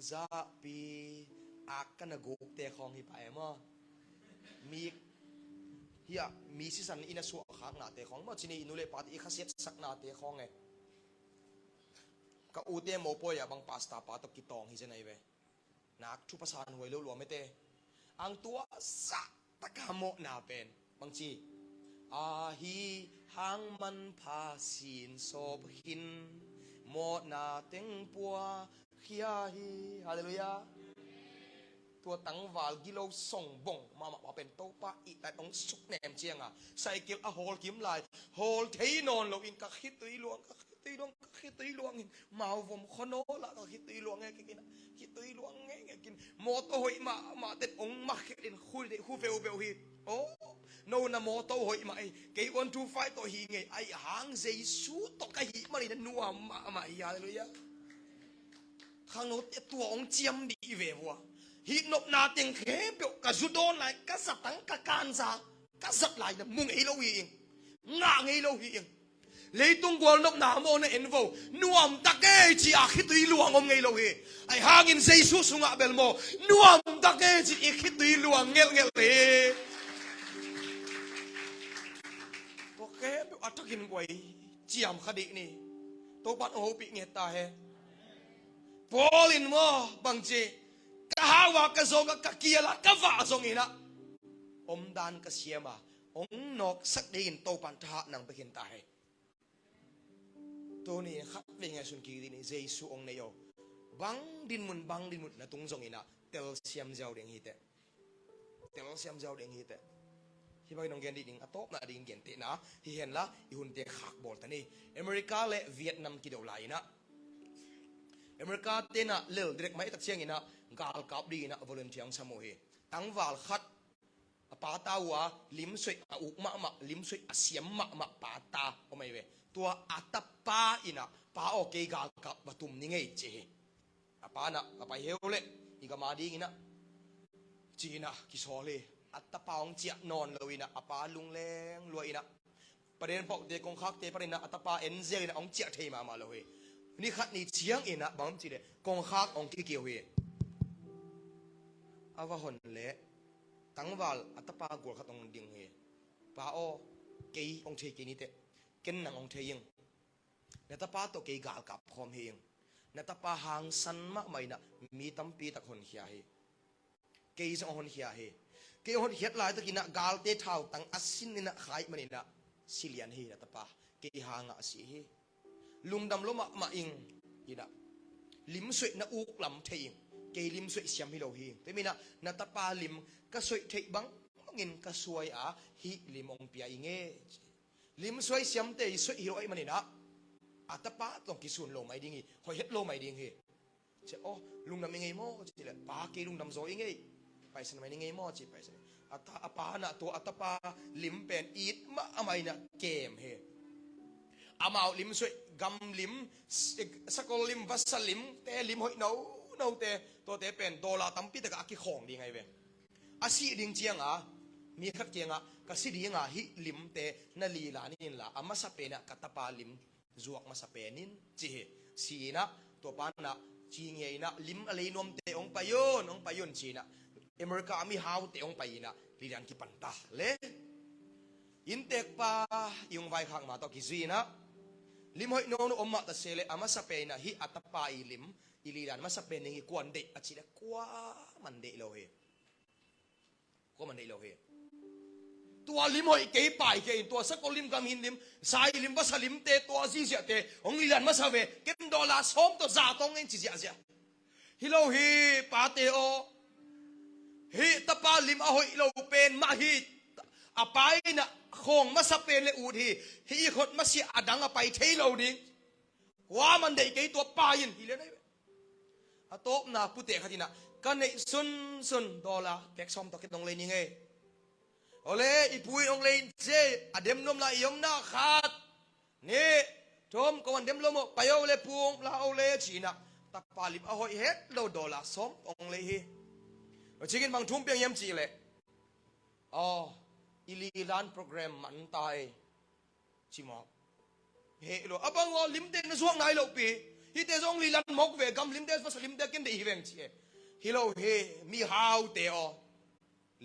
za pi akana gok te khong hi pai mo mi hiya mi si san ina su khak na te khong mo chini inule pat I khaset sak na te khong e ka ute mo po ya bang pasta pa to kitong hi janai we nak thu pasan hoi lo lo me te ang tua sa takamo na pen bang chi a hi hang man pha sin sob hin mo na teng pua khia hi hallelujah tua tang wal gilo song bong mama pa pen to pa I ta tong suk nem chianga sai kil a hol kim lai hol thei non lo in ka khit tui luang khit tui luang in mau vom khono la ka khit tui luang nge kin khit tui luang nge kin mo to hoi ma tet ong ma khit in khul de khu veu hi oh no na mo to hoi ma ai ke 1 2 5 to hi nge ai hang Jesu to ka hi ma ni na nuam ma hallelujah khang no te tua ong chiam di ve wa hi nop na ting khe biểu cả judon lại cả sập tang cả can sa cả sập lại là mung ấy lâu hi ngã ngay lâu hi lấy tung quần nop na mo na envo nuam ta ke chi a khi tui luang om ngay lâu hi ai hangin Jesus sunga bel mo nuam ta ke chi a khi tui luang ngel le ok biểu atakin quay chiam khadi ni to pat ho pi nge ta he Paulin mo bang chi kahawa ka zonga ka kiala ka va zongina dan ka siama ong nok sak din to pan tha nang bekin ta he to ni khat ve nga sun ki ni Jesu ong ne yo bang din mun na tung zongina tel siam jaw ding hi te hi bai nong gen ding atop na ding gen te na hi hen la I hun te khak bol ta ni America le Vietnam ki do lai na America te na lel direct mai tak siang ina gal kap di na volunteer samo he tang wal khat pa ta wa lim soi a uk ma lim soi a siam ma pa ta o mai we tua atapa ina pa o ke gal kap batum ni ngei che apa na apa heule iga ma ding ina china ki sole atapa ong chia non lo ina apa lung leng lo ina paren pok de kong khak te parina atapa enzel ina ong chia thei ma lo he ni khat ni chiang ina bang chi de kong khak ong ki kiu he awa hon le tangwal atapa gol khatong ding he pa o kei ong the ke ni te ken nang ong the ying na tapa to ke gal kap khom he ying na tapa hang san ma mai na mi tampi tak hon khia he kei jong hon khia he ke hon hiat lai to kina gal te thau tang asin ni na khai mani na silian he na tapa ke hanga si he lungdam lo ma ing ina lim soi na uk lam the ying ke lim soi siam hi lo hi te mina na tapa lim ka soi thei bang ngin ka suai a hi limong pia inge lim soi siam te soi hi oi manina atapa tong ki sun lo mai dingi hoi het lo mai ding hi che o lungnam nge mo chi le pa ke lungnam zo inge pai san mai nge mo chi pai san ata apa na to atapa lim pen it ma amai na kem he amau lim soi gam lim sakol lim vasalim te lim hoi no te to te pen dola tampi ta ka ki khong di ngai ve asi ding chiang a mi khat chianga ka si ding a hi lim te na li la ni la ama sa pe na katapa lim zuak ma sa pe nin chi si na to pa na chi nge na lim alei nom te ong payon chi na America mi how te ong pai na li dan ki panta le in tek pa yung vai khang ma to ki zi na lim hoi no no omma ta sele ama sa pe na hi atapa ilim ililan ma sa pe ni kwan de achila kwa man de lo he ko man de lo he tua lim hoi ke pai ke tua sa ko lim gam hin lim sai lim ba sa lim te tua si sia te ong lilan ma sa ve kem dola som to za tong en chi sia sia hilo hi pa te o hi tapa lim a hoi lo pen ma hi apai na khong ma sa pen le u hi khot ma si adang a pai thei lo ding wa man dei ke to pa yin hi le nei a top na pu te khatina kan nei sun dola pek som to ke dong le ni nge ole ipui ong le je adem nom na yom na khat ni tom ko an dem lo mo payo le puong la o le china tak palim a hoi het lo dola som ong le hi chikin bang thum piang yam chi le ililan program man tai chimo he lo abang o limte na suang nai lo pi hi te zong lilan mok ve gam limte fa lim te ken de hi veng chi hi lo he mi hau te o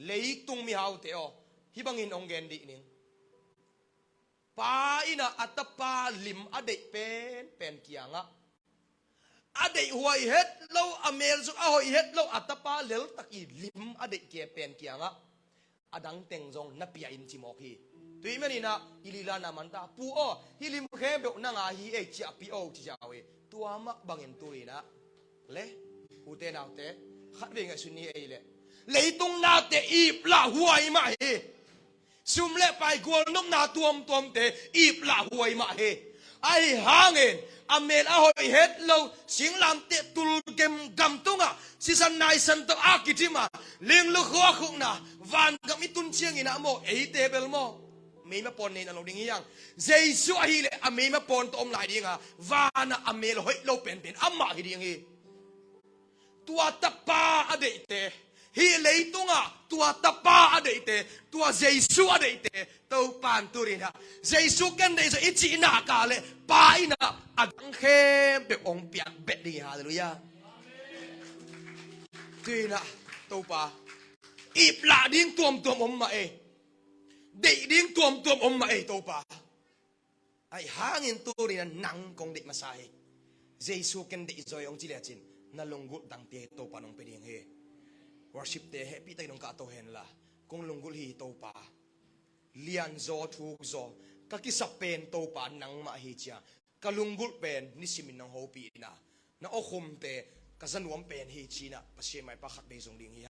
leik tung mi hau te o hi bangin ong gen di ning pa ina atapa lim ade pen kianga ade huai het lo amel zu a hoi het lo atapa lel taki lim ade ke pen kianga adang teng zong na pia in chimo hi tui mani na ilila na manta pu o hilim khe be na nga hi e cha pi o ti jawe tua ma bangin tui na le u te na te khat ve nga suni e le leitung na te ip la huai ma he sum le pai gol nok na tuom te ip la huai ma he ai hangin amel a hoi het lo sing lam te tul kem gam tunga si san nai san to akitima ling lu kho khung na van gam itun chiang ina mo e table mo me ma pon nei na lo ding yang jesu a hi le a me ma pon to om lai dinga vana amel hoi lo pen amma hi ding hi tua tapa ade te hi leitunga tua tapa ade te tua jesu ade te to pan turina jesu kan dei so ichi na ka le pa ina adang khem be ong pian be di hallelujah tuina to pa ip la ding tuom om ma e dei ding tuom om ma e to pa ai hangin turina nang kong de masai jesu kan dei joy ong chile chin na lunggut dang te to panong peding he worship te happy tay nong ka to hen la kung lunggul hi to pa lian zo thu zo ka ki sa pen to pa nang ma hi cha ka lunggul pen ni simin nang ho pi na o khum te ka zanuam pen hi china pasie mai pa khat be jong ding hi